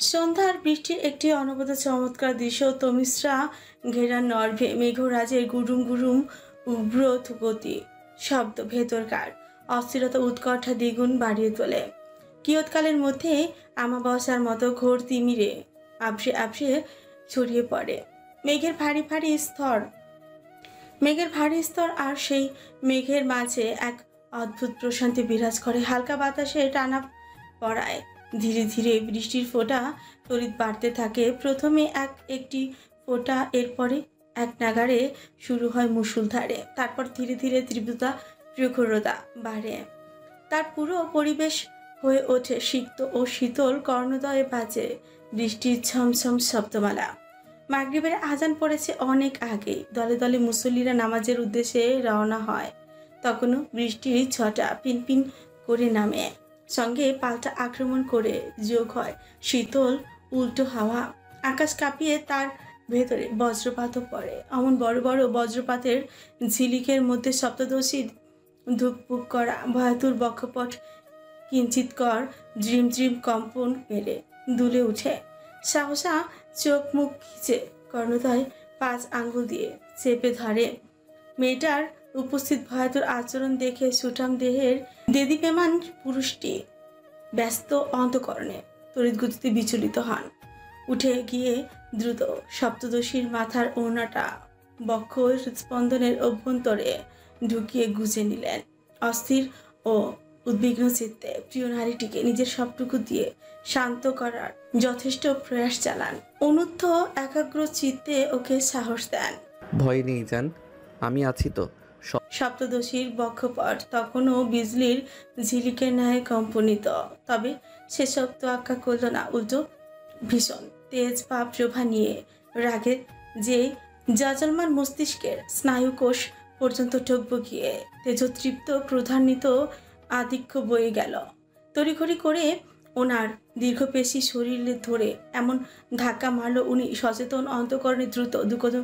সন্ধ্যার বৃষ্টির একটি অনবদ্য চমৎকার দৃশ্য। তমিশ্রা ঘেরা নর্ভে মেঘরাজের গুরুম গুরুম উগ্র গতি শব্দ ভেতরকার অস্থিরতা উৎকণ্ঠা দ্বিগুণ বাড়িয়ে তোলে। কিয়ৎকালের মধ্যে আমাবস্যার মতো ঘোর তিমিরে আবসে আবসে ছড়িয়ে পড়ে মেঘের ভারী ভারী স্তর আর সেই মেঘের মাঝে এক অদ্ভুত প্রশান্তি বিরাজ করে। হালকা বাতাসে টানা পড়ায় ধীরে ধীরে বৃষ্টির ফোঁটা তড়িৎ বাড়তে থাকে। প্রথমে একটি ফোঁটা, এরপরে এক নাগাড়ে শুরু হয় মুষলধারে, তারপর ধীরে ধীরে তীব্রতা প্রখরতা বাড়ে। তার পুরো পরিবেশ হয়ে ওঠে সিক্ত ও শীতল। কর্ণদয়ে বাজে বৃষ্টির ঝমঝম শব্দমালা। মাগরিবের আজান পড়েছে অনেক আগেই। দলে দলে মুসল্লিরা নামাজের উদ্দেশ্যে রওনা হয়। তখনও বৃষ্টির ছটা পিনপিন করে নামে, সঙ্গে পাল্টা আক্রমণ করে যোগ হয় শীতল উল্টো হাওয়া। আকাশ কাঁপিয়ে তার ভেতরে বজ্রপাতও পড়ে। অমন বড় বড় বজ্রপাতের ঝিলিকের মধ্যে সপ্তদশীর ধুকপুক করা ভয়াতুর বক্ষপট কিঞ্চিৎকর ড্রিম ড্রিম কম্পন মেরে দুলে উঠে। সাহসা চোখ মুখ খিচে কর্ণদয় 5 আঙ্গুল দিয়ে চেপে ধরে। মেয়েটার উপস্থিত ভয়াতুর আচরণ দেখে সুঠাম দেহের দেদীপ্যমান পুরুষটি ব্যস্ত অন্তঃকরণে তড়িৎ গতিতে বিচলিত হন। উঠে গিয়ে দ্রুত সপ্তদশীর মাথার ওড়নাটা বক্ষ স্পন্দনের অভ্যন্তরে ঢুকিয়ে গুজে নিলেন। অস্থির ও উদ্বিগ্ন চিত্তে প্রিয় নারীটিকে নিজের সবটুকু দিয়ে শান্ত করার যথেষ্ট প্রয়াস চালান। অনুদ্ধ একাগ্র চিত্তে ওকে সাহস দেন। ভয় নেই জান, আমি আছি তো। সপ্তদশীর বক্ষপট তখনও বিজলির ঝিলিকের ন্যায় কম্পনিত, তবে সেসব তোয়াক্কা করল না। উল্টো ভীষণ তেজ বা প্রভা নিয়ে রাগের যে জাজলমান মস্তিষ্কের স্নায়ুকোষ পর্যন্ত টকবগিয়ে তেজতৃপ্ত ক্রোধান্বিত আধিক্য বয়ে গেল। তড়িঘড়ি করে ওনার দীর্ঘপেশী শরীরে ধরে এমন ধাক্কা মারল, উনি সচেতন অন্তঃকরণে দ্রুত দুকদম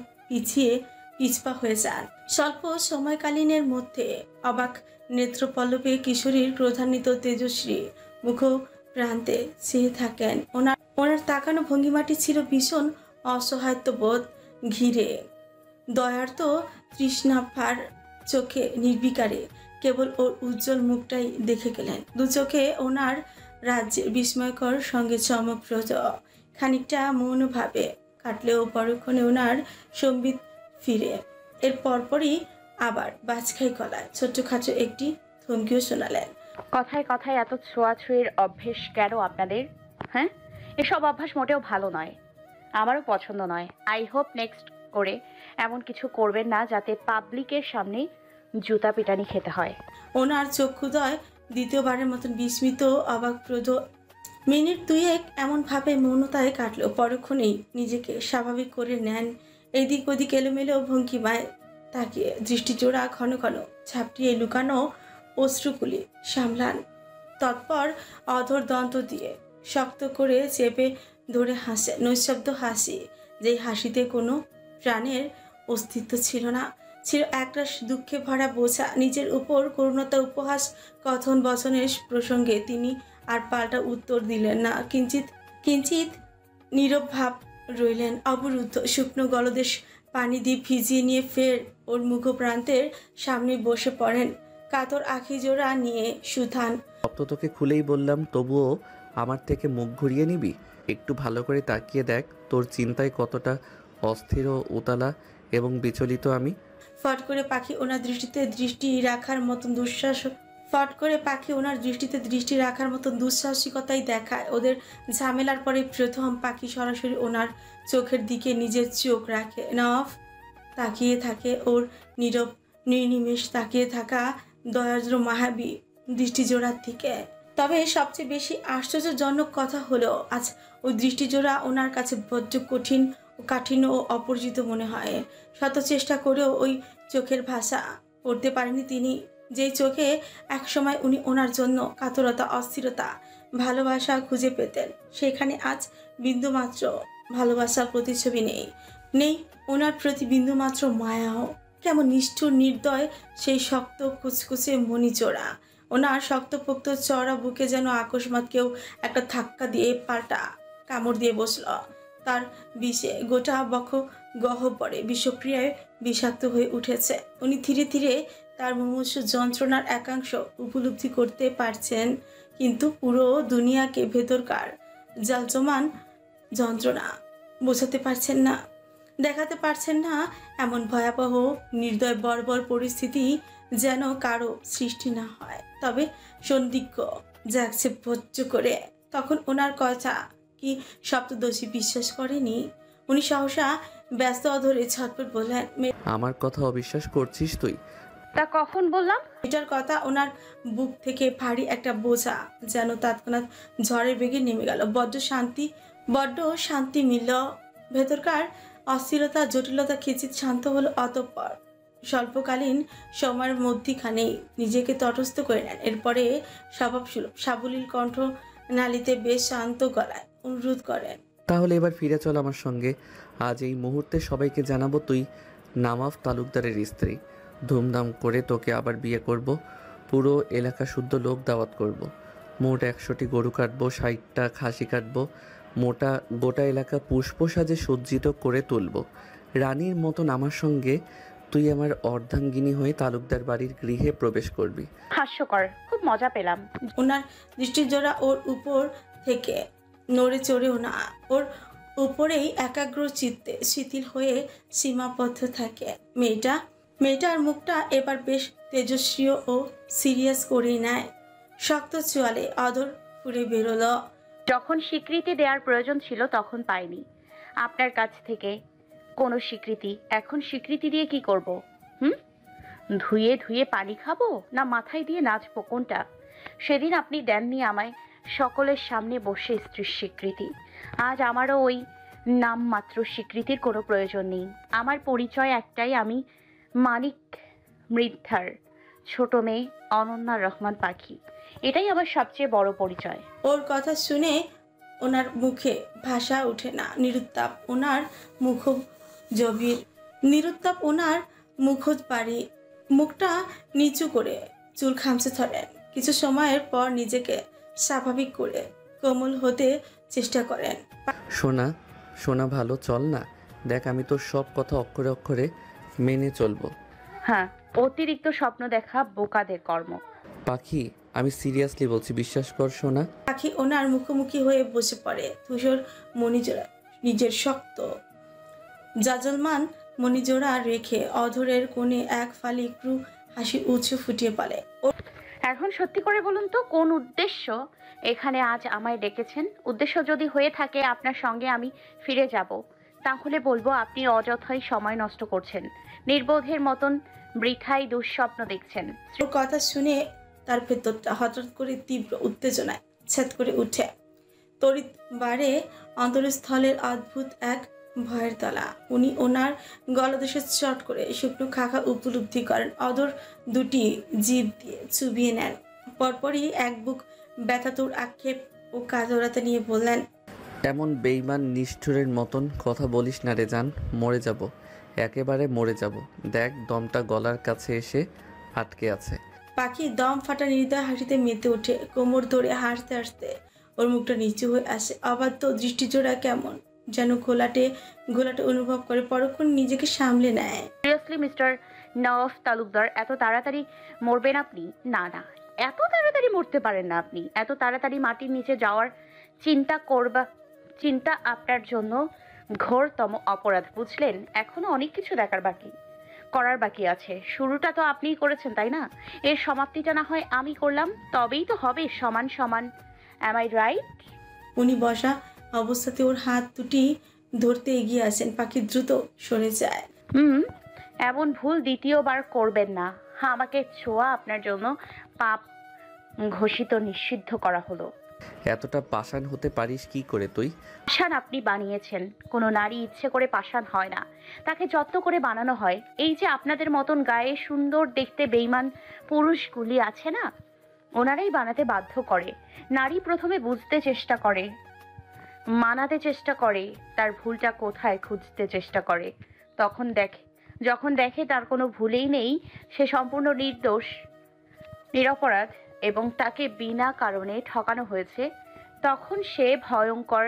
পিছপা হয়ে যান। স্বল্প সময়কালীনের মধ্যে অবাক নেত্রপল্লবে কিশোরীর ক্রোধান্বিত তেজশ্রী মুখ প্রান্তে চেয়ে থাকেন। ওনার তাকানো ভঙ্গিমাটি ছিল ভীষণ অসহায়ত্ববোধ ঘিরে। দয়ার্ত তৃষ্ণাভার চোখে নির্বিকারে কেবল ওর উজ্জ্বল মুখটাই দেখে গেলেন। দু চোখে ওনার রাজ্যের বিস্ময়কর সঙ্গে চমকপ্রদ। খানিকটা মৌনভাবে কাটলেও পরক্ষণে ওনার সম্বিত ফিরে। এর পরপরই আবার বাজখাই গলায় ছোট্টখাটো একটি থমকিও শোনালেন। কথায় কথায় এত ছোঁয়াছুঁয়ির অভ্যেস কেন আপনাদের? হ্যাঁ, এসব অভ্যাস মোটেও ভালো নয়, আমারও পছন্দ নয়। আই হোপ নেক্সট করে এমন কিছু করবেন না যাতে পাবলিকের সামনে জুতা পিটানি খেতে হয়। ওনার চক্ষুদয় দ্বিতীয়বারের মতন বিস্মিত অবাকপ্রদ। মিনিট দুয়েক এমনভাবে মৌনতায় কাটল, পরক্ষণেই নিজেকে স্বাভাবিক করে নেন। এদিক ওদিক এলোমেলো ভঙ্গিমায় তাকিয়ে দৃষ্টিজোড়া ঘন ঘন ঝাপটিয়ে লুকানো অশ্রুকুলি সামলান। তৎপর অধর দন্ত দিয়ে শক্ত করে চেপে ধরে হাসে, নৈশব্দ হাসি, যেই হাসিতে কোনো প্রাণের অস্তিত্ব ছিল না। ছিল একরাশ দুঃখে ভরা বোঝা। নিজের উপর করুণতা উপহাস কথন বচনের প্রসঙ্গে তিনি আর পাল্টা উত্তর দিলেন না। কিঞ্চিত নীরব ভাব রইলেন অবরুদ্ধ। শুকনো গলদেশ পানি দিয়ে ভিজিয়ে নিয়ে ফের ওর মুখপ্রান্তের সামনে বসে পড়েন, কাতর আখি জোড়া নিয়ে সুথান। সব তো তোকে খুলেই বললাম, তবুও আমার থেকে মুখ ঘুরিয়ে নিবি? একটু ভালো করে তাকিয়ে দেখ, তোর চিন্তায় কতটা অস্থির ও উতলা এবং বিচলিত আমি। ফট করে পাখি ওনার দৃষ্টিতে দৃষ্টি রাখার মতন দুঃসাহসিকতাই দেখায়। ওদের ঝামেলার পরে প্রথম পাখি সরাসরি ওনার চোখের দিকে নিজের চোখ রাখে। নফ তাকিয়ে থাকে ওর নীরব নির্নিমেষ তাকিয়ে থাকা দয়ার্দ্র মায়াবী দৃষ্টিজোড়ার দিকে। তবে সবচেয়ে বেশি আশ্চর্যজনক কথা হলো, আজ ওই দৃষ্টিজোড়া ওনার কাছে বড্ড কঠিন ও কাঠিন্য ও অপরিচিত মনে হয়। শত চেষ্টা করেও ওই চোখের ভাষা পড়তে পারেনি তিনি। যেই চোখে একসময় উনি ওনার জন্য কাতরতা, অস্থিরতা, ভালোবাসা খুঁজে পেতেন, সেখানে আজ বিন্দুমাত্র ভালোবাসার প্রতিচ্ছবি নেই ওনার প্রতি বিন্দুমাত্র মায়াও। কেমন নিষ্ঠুর নির্দয় সেই শক্ত কুচকুচে মণিচোড়া। ওনার শক্তপোক্ত চড়া বুকে যেন আকস্মাৎ কেউ একটা ধাক্কা দিয়ে পাল্টা কামড় দিয়ে বসল। তার বিষে গোটা বক্ষ গহ্বরে বিষক্রিয়ায় বিষাক্ত হয়ে উঠেছে। উনি ধীরে ধীরে তার মুমূর্ষ যন্ত্রণার একাংশ উপলব্ধি করতে পারছেন, কিন্তু পুরো দুনিয়াকে ভেতরকার জালজমান যন্ত্রণা বোঝাতে পারছেন না, দেখাতে পারছেন না। এমন ভয়াবহ নির্দয় বর্বর পরিস্থিতি যেন কারো সৃষ্টি না হয়। তবে সন্দিগ্ধ যাচ্ছে ভোজ্য করে। তখন ওনার কথা কি সপ্তদোষী বিশ্বাস করেনি? উনি সহসা ব্যস্ত অধরে ছটফট বললেন, আমার কথা অবিশ্বাস করছিস তুই? তা কখন বললাম? মেয়েটার কথা ওনার বুক থেকে ভারী একটা বোঝা যেন তৎক্ষণাৎ ঝড়ের বেগে নেমে গেল। বড্ড শান্তি মিলল। ভেতরকার অস্থিরতা জটিলতা খিচিত শান্ত হলো। অতঃপর স্বল্পকালীন সময়ের মধ্যিখানেই নিজেকে তটস্থ করে নেন। এরপরে স্বভাবসুলভ সাবলীল কণ্ঠ নালিতে বেশ শান্ত গলায় অনুরোধ করেন, তাহলে এবার ফিরে চল আমার সঙ্গে। আজ এই মুহূর্তে সবাইকে জানাবো তুই নামাফ তালুকদারের স্ত্রী। ধুমধাম করে তোকে আবার বিয়ে করব। পুরো এলাকা শুদ্ধ লোক দাওয়াত করব। মোট 100টি গরু কাটবো, 60টা খাসি কাটবো। গোটা এলাকা পুষ্প সাজে সজ্জিত করে তুলব। রানীর মতন আমার সঙ্গে তুই আমার অর্ধাঙ্গিনী হয়ে তালুকদার বাড়ির গৃহে প্রবেশ করবি। হাস্যকর, খুব মজা পেলাম। ওনার দৃষ্টিজোড়া ওর উপর থেকে নড়ে চড়েও না, ওর উপরেই একাগ্র চিত্তে শিথিল হয়ে সীমাবদ্ধ থাকে। মেয়েটার মুখটা এবার বেশ তেজস্বী ও সিরিয়াস করেই নেয়। শক্ত চোয়ালে অধর ফুলে বেরোলো। যখন স্বীকৃতি দেওয়ার প্রয়োজন ছিল তখন পাইনি আপনার কাছ থেকে কোনো স্বীকৃতি। এখন স্বীকৃতি দিয়ে কি করব? ধুয়ে ধুয়ে পানি খাবো না মাথায় দিয়ে নাচবো, কোনটা? সেদিন আপনি দেননি আমায় সকলের সামনে বসে স্ত্রীর স্বীকৃতি। আজ আমারও ওই নামমাত্র স্বীকৃতির কোনো প্রয়োজন নেই। আমার পরিচয় একটাই, আমি মানিক মৃদ্ধার ছোট মেয়ে অনন্যা রহমান পাখি। এটাই আমার সবচেয়ে বড় পরিচয়। ওর কথা শুনে ওনার মুখে ভাষা ওঠে না। নিরুত্তাপ ওনার মুখোজ পারি, মুখটা নিচু করে চুল খামচে ধরেন। কিছু সময়ের পর নিজেকে স্বাভাবিক করে কোমল হতে চেষ্টা করেন। শোনা ভালো, চল না। দেখ আমি তোর সব কথা অক্ষরে অক্ষরে মেনে চলবো। হ্যাঁ, অতিরিক্ত স্বপ্ন দেখা বোকাদের কর্ম। পাখি, আমি সিরিয়াসলি বলছি, বিশ্বাস কর সোনা। পাখি ওনার মুখোমুখি হয়ে বসে পড়ে। ধূসর মণিজোড়া নিজের শক্ত জাজলমান মণিজোড়া রেখে অধরের কোণে এক ফালি ক্রু হাসি উঁচু ফুটিয়ে পালে। এখন সত্যি করে বলুন তো, কোন উদ্দেশ্য এখানে আজ আমায় ডেকেছেন? উদ্দেশ্য যদি হয়ে থাকে আপনার সঙ্গে আমি ফিরে যাব, তাহলে বলবো আপনি অযথাই সময় নষ্ট করছেন, নির্বোধের মতন বৃথাই দুঃস্বপ্ন দেখছেন। ওর কথা শুনে তার ভেতরটা হঠাৎ করে তীব্র উত্তেজনায় ছেদ করে উঠে। তড়িৎ বাড়ে অন্তরস্থলের অদ্ভুত এক ভয়ের তলা। উনি ওনার গলদেশে চট করে শুকনো খাখা উপলব্ধি করেন। অদর দুটি জিভ দিয়ে চুবিয়ে নেন। পরপরই এক বুক ব্যথাতুর আক্ষেপ ও কাতরতা নিয়ে বললেন, এমন বেইমান নিষ্ঠুরের মতন কথা বলিস না রে জান। মরে যাব, একেবারে মরে যাব। দেখ দমটা গলার কাছে এসে আটকে আছে। পাখি দম ফাটা নির্দয় হাসিতে মেতে ওঠে। কোমর ধরে হাসতে হাসতে ওর মুখটা নিচু হয়ে আসে। অবাধ্য দৃষ্টিজোড়া কেমন যেন ঘোলাটে অনুভব করে। পরক্ষণ নিজেকে সামলে নেয়। সিরিয়াসলি মিস্টার নওয়াফ তালুকদার, এত তাড়াতাড়ি মরবেন আপনি? না, এত তাড়াতাড়ি মরতে পারেন না আপনি। এত তাড়াতাড়ি মাটির নিচে যাওয়ার চিন্তা আপনার জন্য ঘোরতম অপরাধ, বুঝলেন? এখনো অনেক কিছু করার বাকি আছে। শুরুটা তো আপনিই করেছেন, তাই না? এর সমাপ্তিটা না হয় আমি করলাম, তবেই তো হবে সমান সমান। Am I right? উনি বসা অবস্থাতে ওর হাত দুটি ধরতে এগিয়ে আসেন। পাখি দ্রুত সরে যায়। এমন ভুল দ্বিতীয়বার করবেন না। আমাকে ছোঁয়া আপনার জন্য পাপ ঘোষিত, নিষিদ্ধ করা হলো। এতটা পাষাণ হতে পারিস কি করে তুই? পাষাণ আপনি বানিয়েছেন। কোনো নারী ইচ্ছে করে পাষাণ হয় না, তাকে যত্ন করে বানানো হয়। এই যে আপনাদের মতন গায়ে সুন্দর দেখতে বেইমান পুরুষগুলি আছে না, ওনারাই বানাতে বাধ্য করে। নারী প্রথমে বুঝতে চেষ্টা করে, মানাতে চেষ্টা করে, তার ভুলটা কোথায় খুঁজতে চেষ্টা করে। যখন দেখে তার কোনো ভুলেই নেই, সে সম্পূর্ণ নির্দোষ, নিরপরাধ এবং তাকে বিনা কারণে ঠকানো হয়েছে, তখন সে ভয়ঙ্কর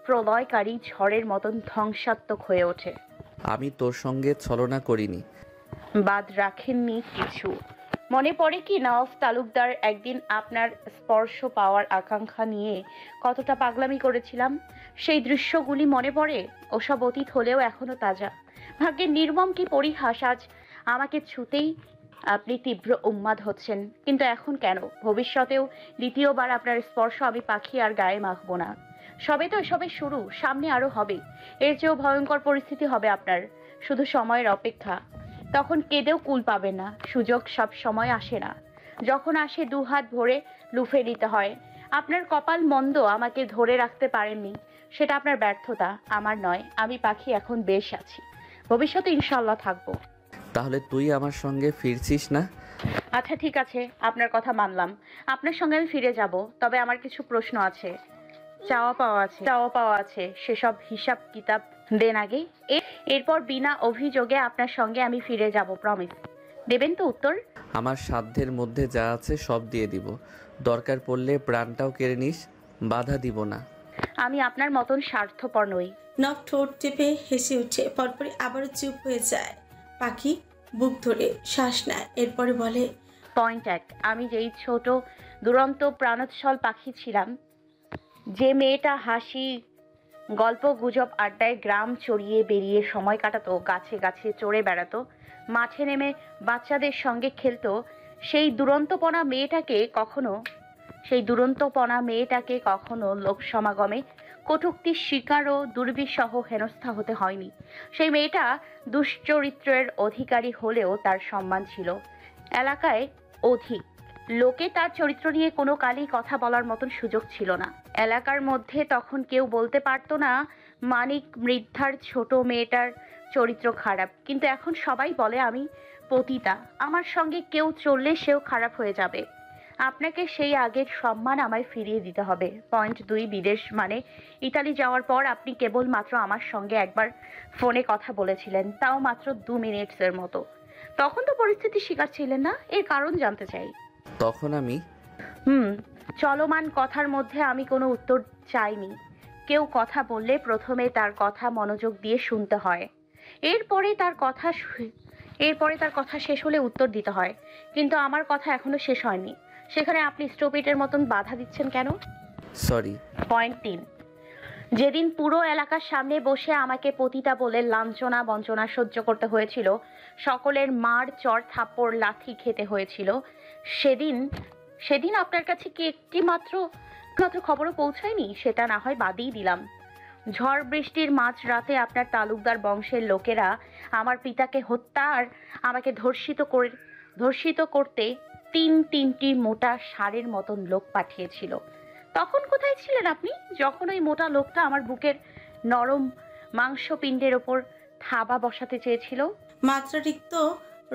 প্রলয়কারী ঝড়ের মতন ধ্বংসাত্মক হয়ে ওঠে। আমি তোর সঙ্গে ছলনা করিনি। বাদ রাখেননি কিছু? মনে পড়ে কি নওয়াব তালুকদার একদিন আপনার স্পর্শ পাওয়ার আকাঙ্ক্ষা নিয়ে কতটা পাগলামি করেছিলাম? সেই দৃশ্যগুলি মনে পড়ে? ওসব অতীত হলেও এখনো তাজা। ভাগ্যের নির্মম কি পরিহাস, আজ আমাকে ছুতেই আপনি তীব্র উন্মাদ হচ্ছেন। কিন্তু এখন কেন? ভবিষ্যতেও দ্বিতীয়বার আপনার স্পর্শ আমি পাখি আর গায়ে মাখবো না। সবে তো এসবে শুরু, সামনে আরো হবে। এর চেয়েও ভয়ঙ্কর পরিস্থিতি হবে আপনার। শুধু সময়ের অপেক্ষা। তখন কেঁদেও কুল পাবে না। সুযোগ সব সময় আসে না, যখন আসে দুহাত ভরে লুফে নিতে হয়। আপনার কপাল মন্দ, আমাকে ধরে রাখতে পারেননি। সেটা আপনার ব্যর্থতা, আমার নয়। আমি পাখি এখন বেশ আছি, ভবিষ্যতে ইনশাল্লাহ থাকবো। তাহলে তুই আমার সঙ্গে ফিরছিস না? আচ্ছা ঠিক আছে, আপনার কথা মানলাম। আপনার সঙ্গে আমি ফিরে যাব, তবে আমার কিছু প্রশ্ন আছে, চাওয়া পাওয়া আছে। সেসব হিসাব কিতাব দেন আগে। এরপর বিনা অভিযোগে আপনার সঙ্গে আমি ফিরে যাব, প্রমিস। দেবেন তো উত্তর? আমার সাধ্যের মধ্যে যা আছে সব দিয়ে দিব। দরকার পড়লে প্রাণটাও কেড়ে নিস, বাধা দিব না। আমি আপনার মতন স্বার্থপর নই। নখ ঠোঁট চেপে হেসে উঠে, পরপরই আবারও চুপ হয়ে যায়। পাখি বুক ধরে শ্বাস নেয়, এরপরে বলে, পয়েন্ট এক, আমি যেই ছোট দুরন্ত প্রাণোচ্ছল পাখি ছিলাম, যে মেয়েটা হাসি গল্প গুজব আড্ডায় গ্রাম চড়িয়ে বেরিয়ে সময় কাটাতো, গাছে গাছে চড়ে বেড়াতো, মাঠে নেমে বাচ্চাদের সঙ্গে খেলতো, সেই দুরন্তপনা মেয়েটাকে কখনো লোক সমাগমে কটূক্তির শিকার ও দুর্বিষহ হেনস্থা হতে হয়নি। সেই মেয়েটা দুশ্চরিত্রের অধিকারী হলেও তার সম্মান ছিল এলাকায় অধিক। লোকে তার চরিত্র নিয়ে কোনো কালই কথা বলার মতন সুযোগ ছিল না। এলাকার মধ্যে তখন কেউ বলতে পারতো না মানিক মৃদ্ধার ছোট মেয়েটার চরিত্র খারাপ। কিন্তু এখন সবাই বলে আমি পতিতা, আমার সঙ্গে কেউ চললে সেও খারাপ হয়ে যাবে। আপনাকে সেই আগের সম্মান আমায় ফিরিয়ে দিতে হবে। পয়েন্ট দুই, বিদেশ মানে ইতালি যাওয়ার পর আপনি কেবলমাত্র আমার সঙ্গে একবার ফোনে কথা বলেছিলেন, তাও মাত্র 2 মিনিটসের মতো। তখন তো পরিস্থিতির শিকার ছিলেন না, এর কারণ জানতে চাই। তখন আমি চলমান কথার মধ্যে আমি কোনো উত্তর চাইনি। কেউ কথা বললে প্রথমে তার কথা মনোযোগ দিয়ে শুনতে হয়, এরপরে তার কথা শেষ হলে উত্তর দিতে হয়। কিন্তু আমার কথা এখনো শেষ হয়নি, সেখানে আপনি স্টুপিডের মতন বাধা দিচ্ছেন কেন? সরি। পয়েন্ট তিন, যেদিন পুরো এলাকার সামনে বসে আমাকে পতিতা বলে লাঞ্ছনা বঞ্চনা সহ্য করতে হয়েছিল, সকলের মার চর থাপ্পড় লাথি খেতে হয়েছিল, সেদিন আপনার কাছে কি একটি মাত্র খবরও পৌঁছায়নি? সেটা না হয় বাদই দিলাম। ঝড় বৃষ্টির মাঝ রাতে আপনার তালুকদার বংশের লোকেরা আমার পিতাকে হত্যা আর আমাকে ধর্ষিত করতে তিনটি মোটা ষাঁড়ের মতন লোক পাঠিয়েছিল। তখন কোথায় ছিলেন আপনি, যখন ওই মোটা লোকটা আমার বুকের নরম মাংসপিণ্ডের ওপর থাবা বসাতে চেয়েছিল? মাত্রাতিরিক্ত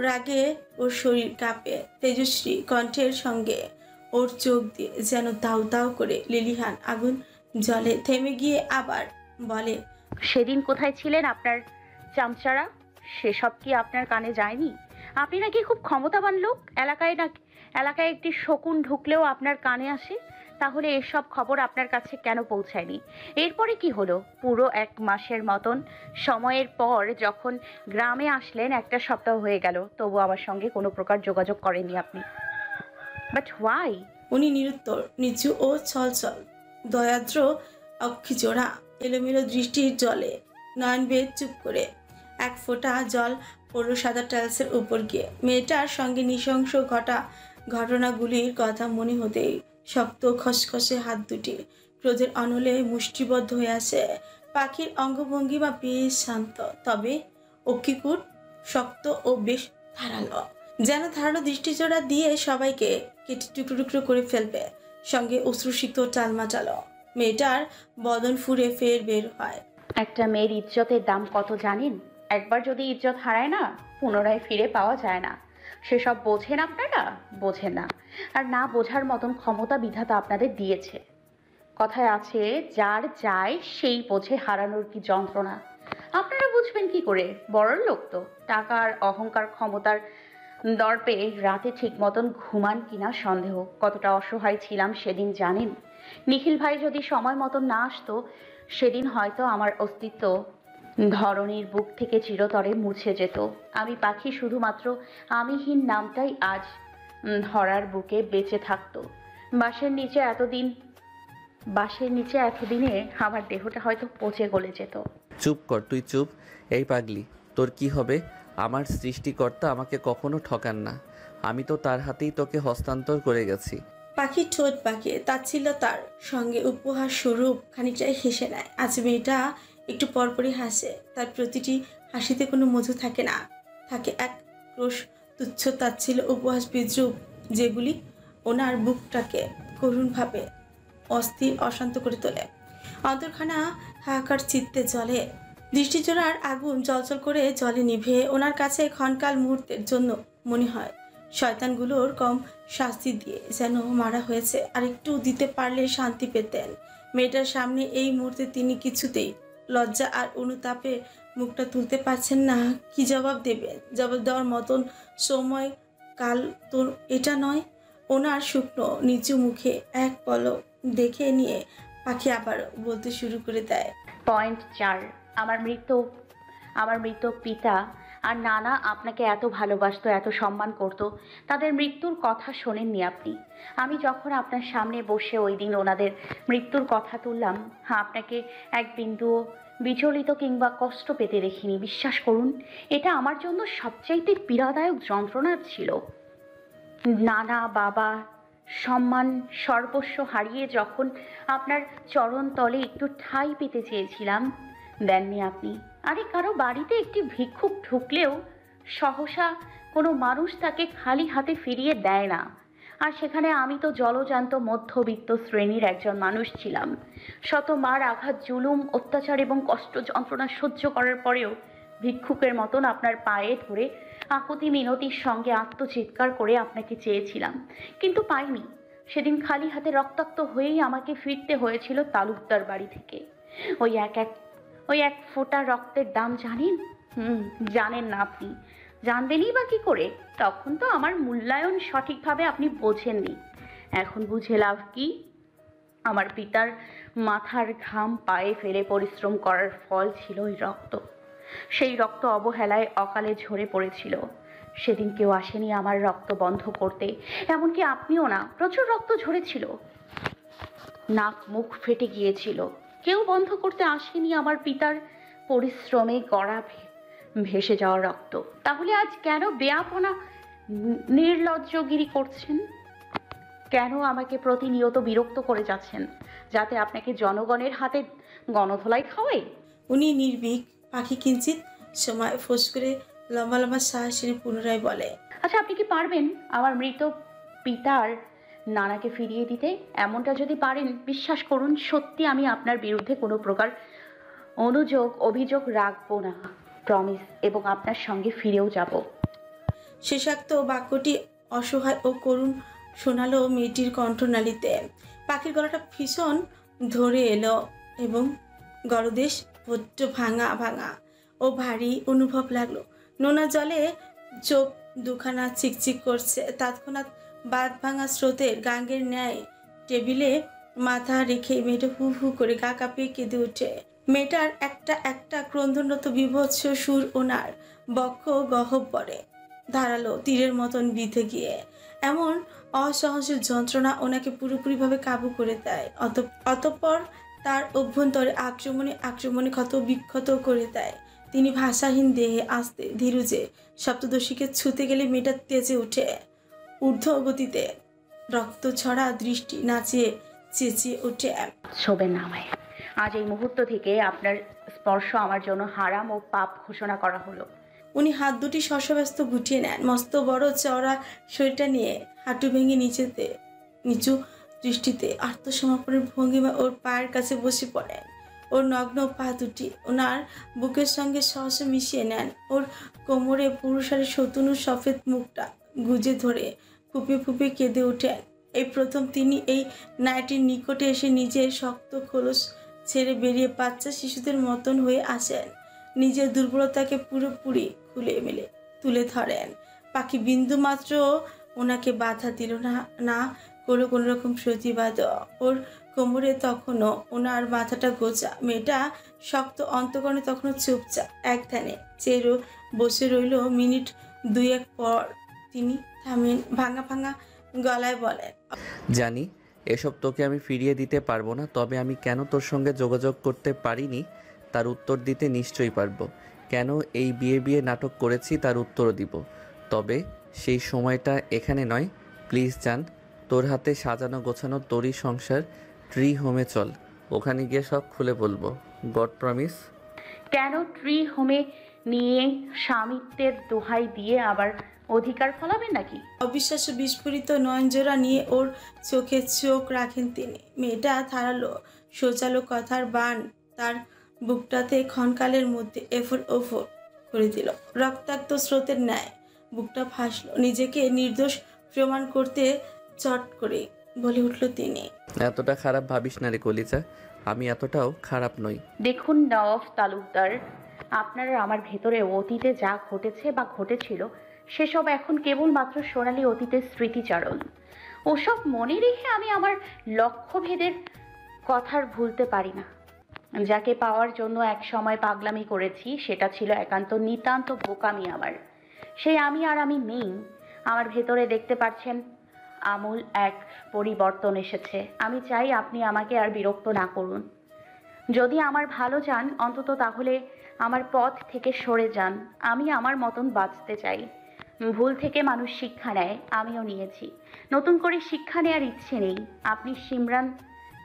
রাগে ওর শরীর কাঁপে। তেজস্বী কণ্ঠের সঙ্গে ওর চোখ দিয়ে যেন দাউ দাউ করে লিলিহান আগুন জলে থেমে গিয়ে আবার বলে, সেদিন কোথায় ছিলেন আপনার চামচারা? সেসব কি আপনার কানে যায়নি? আপনি নাকি খুব ক্ষমতাবান লোক, এলাকায় একটি শকুন ঢুকলেও আপনার কানে আসে। তাহলে এসব খবর আপনার কাছে কেন পৌঁছায়নি? এরপরে কি হলো? পুরো 1 মাসের মতন সময়ের পর যখন গ্রামে আসলেন, 1 সপ্তাহ হয়ে গেল, তবু আমার সঙ্গে কোনো প্রকার যোগাযোগ করেননি আপনি। But why? উনি নিরুত্তর, নিচু ও ছলছল দয়াদ্র অক্ষিজোড়া এলোমেলো দৃষ্টির জলে নয়ন বেদ চুপ করে। 1 ফোঁটা জল পড়ল সাদা টাইলসের উপর গিয়ে। মেয়েটার সঙ্গে নৃশংস ঘটনাগুলির কথা মনে হতেই শক্ত খসখসে হাত দুটি ক্রোধের অনলে মুষ্টিবদ্ধ হয়ে আসে। পাখির অঙ্গভঙ্গিমা বেশ শান্ত, তবে অক্ষিকুট শক্ত ও বেশ ধারালো, যেন ধারালো দৃষ্টিজোড়া দিয়ে সবাইকে কেটে টুকরো টুকরো করে ফেলবে। সঙ্গে অশ্রুসিক্ত টালমাটালো। মেয়েটার বদন ফুরে ফের বের হয়। একটা মেয়ের ইজ্জতের দাম কত জানেন? একবার যদি ইজ্জত হারায় না, পুনরায় ফিরে পাওয়া যায় না। সেসব বোঝেন আপনারা? বোঝেন না। আর না বোঝার মতন ক্ষমতা বিধাতা আপনাদের দিয়েছে। কথায় আছে, যার যায় সেই বোঝে হারানোর কি যন্ত্রণা। আপনারা বুঝবেন কি করে? বড়র লোক তো, টাকার অহংকার ক্ষমতার দর্পে রাতে ঠিক মতন ঘুমান কিনা সন্দেহ। কতটা অসহায় ছিলাম সেদিন জানেন? নিখিল ভাই যদি সময় মতন না আসতো, সেদিন হয়তো আমার অস্তিত্ব ধরণীর বুক থেকে চিরতরে মুছে যেত। আমি পাখি শুধুমাত্র আমিহীন নামটাই আজ ধরার বুকে বেঁচে থাকতো। বাঁশের নিচে এতদিন বাঁশের নিচে এতদিনে আমার দেহটা হয়তো পচে গলে যেত। চুপ কর, তুই চুপ। এই পাগলি, তোর কি হবে? আমার সৃষ্টিকর্তা আমাকে কখনো ঠকান না। আমি তো তার হাতেই তোকে হস্তান্তর করে গেছি। পাখি ঠোঁট বাঁকিয়ে তাচ্ছিল্যতার সঙ্গে উপহার স্বরূপ খানিকটাই হেসে নেয়। আজ মেয়েটা একটু পরপরই হাসে। তার প্রতিটি হাসিতে কোনো মধু থাকে না, থাকে এক ক্রোশ তুচ্ছ তাচ্ছিল্য উপহাস বিদ্রুপ, যেগুলি ওনার বুকটাকে করুণভাবে অস্থির অশান্ত করে তোলে। অন্তরখানা হাহাকার চিত্তে জ্বলে। দৃষ্টিজোড়ার আগুন জলজল করে জলে নিভে ওনার কাছে ক্ষণকাল মুহূর্তের জন্য মনে হয় শয়তানগুলোর কম শাস্তি দিয়ে যেন মারা হয়েছে। আর একটু দিতে পারলে শান্তি পেতেন। মেয়েটার সামনে এই মুহূর্তে তিনি কিছুতেই লজ্জা আর অনুতাপে মুখটা তুলতে পারছেন না। কি জবাব দেবেন? জবাব দেওয়ার মতন সময় কাল তো এটা নয়। ওনার শুকনো নিচু মুখে এক পলক দেখে নিয়ে পাখি আবার বলতে শুরু করে দেয়। পয়েন্ট 4, আমার মৃত পিতা আর নানা আপনাকে এত ভালোবাসতো, এত সম্মান করত। তাদের মৃত্যুর কথা শোনেননি আপনি। আমি যখন আপনার সামনে বসে ওই দিন ওনাদের মৃত্যুর কথা তুললাম, আপনাকে এক বিন্দুও বিচলিত কিংবা কষ্ট পেতে দেখিনি। বিশ্বাস করুন, এটা আমার জন্য সবচাইতে পীড়াদায়ক যন্ত্রণা ছিল। নানা, বাবা, সম্মান, সর্বস্ব হারিয়ে যখন আপনার চরণ তলে একটু ঠাঁই পেতে চেয়েছিলাম, দেননি আপনি। আরে কারো বাড়িতে একটি ভিক্ষুক ঢুকলেও সহসা কোনো মানুষ তাকে খালি হাতে ফিরিয়ে দেয় না। আর সেখানে আমি তো জলজান্ত মধ্যবিত্ত শ্রেণীর একজন মানুষ ছিলাম। শত মার আঘাত, জুলুম, অত্যাচার এবং কষ্ট যন্ত্রণা সহ্য করার পরেও ভিক্ষুকের মতন আপনার পায়ে ধরে আকুতি মিনতির সঙ্গে আত্মচিৎকার করে আপনাকে চেয়েছিলাম, কিন্তু পাইনি। সেদিন খালি হাতে রক্তাক্ত হয়েই আমাকে ফিরতে হয়েছিল তালুকদার বাড়ি থেকে। ওই এক ফোঁটা রক্তের দাম জানেন? জানেন না আপনি। জানবেনই বা কী করে? তখন তো আমার মূল্যায়ন সঠিকভাবে আপনি বোঝেননি। এখন বুঝে লাভ কি? আমার পিতার মাথার ঘাম পায়ে ফেলে পরিশ্রম করার ফল ছিল ওই রক্ত। সেই রক্ত অবহেলায় অকালে ঝরে পড়েছিল। সেদিন কেউ আসেনি আমার রক্ত বন্ধ করতে, এমনকি আপনিও না। প্রচুর রক্ত ঝরেছিল, নাক মুখ ফেটে গিয়েছিল। কেউ বন্ধ করতে আসেনি আমার পিতার পরিশ্রমে গড়া ভেসে যাওয়া রক্ত। তাহলে আজ কেন বেয়াপনা নির্লজ্জগিরি করছেন? কেন আমাকে প্রতিনিয়ত বিরক্ত করে যাচ্ছেন, যাতে আপনাকে জনগণের হাতে গণধোলাই খাওয়াই? উনি নির্ভীক। পাখি কিঞ্চিত সময় ফোঁস করে লম্বা লম্বা শ্বাস ছেড়ে পুনরায় বলে, আচ্ছা, আপনি কি পারবেন আমার মৃত পিতার নানাকে ফিরিয়ে দিতে? এমনটা যদি পারেন, বিশ্বাস করুন, সত্যি আমি আপনার বিরুদ্ধে কোনো প্রকার অভিযোগ রাখবো না, প্রমিস। এবং আপনার সঙ্গে ফিরেও যাব। শেষাক্ত বাক্যটি অসহায় ও করুণ শোনালো মেয়েটির কণ্ঠনালীতে। পাখির গলাটা ভীষণ ধরে এলো এবং গলদেশ বড্ড ভাঙা ভাঙা ও ভারী অনুভব লাগলো। নোনা জলে চোখ দুখানা চিকচিক করছে। তৎক্ষণাৎ বাঁধ ভাঙা স্রোতের গাঙ্গের ন্যায় টেবিলে মাথা রেখে মেয়েটা হু হু করে গা কাঁপিয়ে কেঁদে ওঠে। মেয়েটার একটা একটা ক্রন্দনরত বিভৎস সুর ওনার বক্ষ গহ্বরে ধারালো তীরের মতন বিঁধে গিয়ে এমন অসহনীয় যন্ত্রণা ওনাকে পুরোপুরিভাবে কাবু করে দেয়। অতঃপর তার অভ্যন্তরে আক্রমণে ক্ষত বিক্ষত করে দেয়। তিনি ভাষাহীন দেহে আস্তে ধীরুজে সপ্তদশীকে ছুতে গেলে মেয়েটা তেজে উঠে ঊর্ধ্ব গতিতে রক্ত ছড়া দৃষ্টি নাচিয়ে চেঁচিয়ে ওঠে, শোবেন না আমায়। আজ এই মুহূর্ত থেকে আপনার স্পর্শ আমার জন্য হারাম ও পাপ ঘোষণা করা হলো। উনি হাত দুটি শশব্যস্ত গুটিয়ে নেন। মস্ত বড় চওড়া শরীরটা নিয়ে হাঁটু ভেঙে নিচু দৃষ্টিতে আত্মসমর্পণের ভঙ্গিমা ওর পায়ের কাছে বসে পড়েন। ওর নগ্ন পা দুটি ওনার বুকের সঙ্গে সহসা মিশিয়ে নেন। ওর কোমরে পুরুষারের শতুনু সফেদ মুখটা গুজে ধরে ফুপিয়ে ফুপিয়ে কেঁদে ওঠেন। এই প্রথম তিনি এই নাইটির নিকটে এসে নিজের শক্ত খোলস ছেড়ে বেরিয়ে বাচ্চা শিশুদের মতন হয়ে আসেন। নিজের দুর্বলতাকে পুরোপুরি খুলে মেলে তুলে ধরেন। পাখি বিন্দু মাত্র ওনাকে বাধা দিল না, না কোনো রকম প্রতিবাদ। ওর কোমরে তখনও ওনার মাথাটা গোছা। মেয়েটা শক্ত অন্তকরণে তখনও চুপচাপ এক ধ্যানে চেরো বসে রইল। মিনিট দুয়েক পর তিনি থামেন, ভাঙা ভাঙা গলায় বলেন, জানি এসব তোকে আমি ফিরিয়ে দিতে পারবো না, তবে আমি কেন তোর সঙ্গে যোগাযোগ করতে পারিনি তার উত্তর দিতে নিশ্চয়ই পারবো। কেন এই বিয়ে বিয়ে নাটক করেছি তার উত্তরও দিব, তবে সেই সময়টা এখানে নয়। প্লিজ জান, তোর হাতে সাজানো গোছানো তোরই সংসার, ট্রি হোমে চল, ওখানে গিয়ে সব খুলে বলবো। God promise. কেন ট্রি হোমে নিয়ে স্বামিত্বের দোহাই দিয়ে আবার অধিকার ফলাবেন নাকি? অবিশ্বাস্য বিস্ফোরিত নয়নজোড়া নিয়ে ওর চোখে চোখ রাখেন তিনি। মেয়েটা ধারালো সোজালো কথার বান তার বুকটাতে ক্ষণকালের মধ্যে এফোর ওফোর করে দিল। রক্তাক্ত স্রোতের ন্যায় বুকটা ফাঁসলো। নিজেকে নির্দোষ প্রমাণ করতে চট করে বলে উঠল তিনি, এতটা খারাপ ভাবিস না রে কলিজা, আমি এতটাও খারাপ নই। দেখুন নওয়াব তালুকদার, আপনার আমার ভেতরে অতীতে যা ঘটেছে বা ঘটেছিল সেসব এখন কেবলমাত্র সোনালী অতীতের স্মৃতিচারণ। ওসব মনে রেখে আমি আমার লক্ষ্যভেদের কথার ভুলতে পারি না। যাকে পাওয়ার জন্য এক সময় পাগলামি করেছি সেটা ছিল একান্ত নিতান্ত বোকামি আমার। সেই আমি আর আমি নেই। আমার ভেতরে দেখতে পাচ্ছেন আমূল এক পরিবর্তন এসেছে। আমি চাই আপনি আমাকে আর বিরক্ত না করুন। যদি আমার ভালো চান অন্তত তাহলে আমার পথ থেকে সরে যান। আমি আমার মতন বাঁচতে চাই। ভুল থেকে মানুষ শিক্ষা নেয়, আমিও নিয়েছি। নতুন করে শিক্ষা নেওয়ার ইচ্ছে নেই। আপনি সিমরান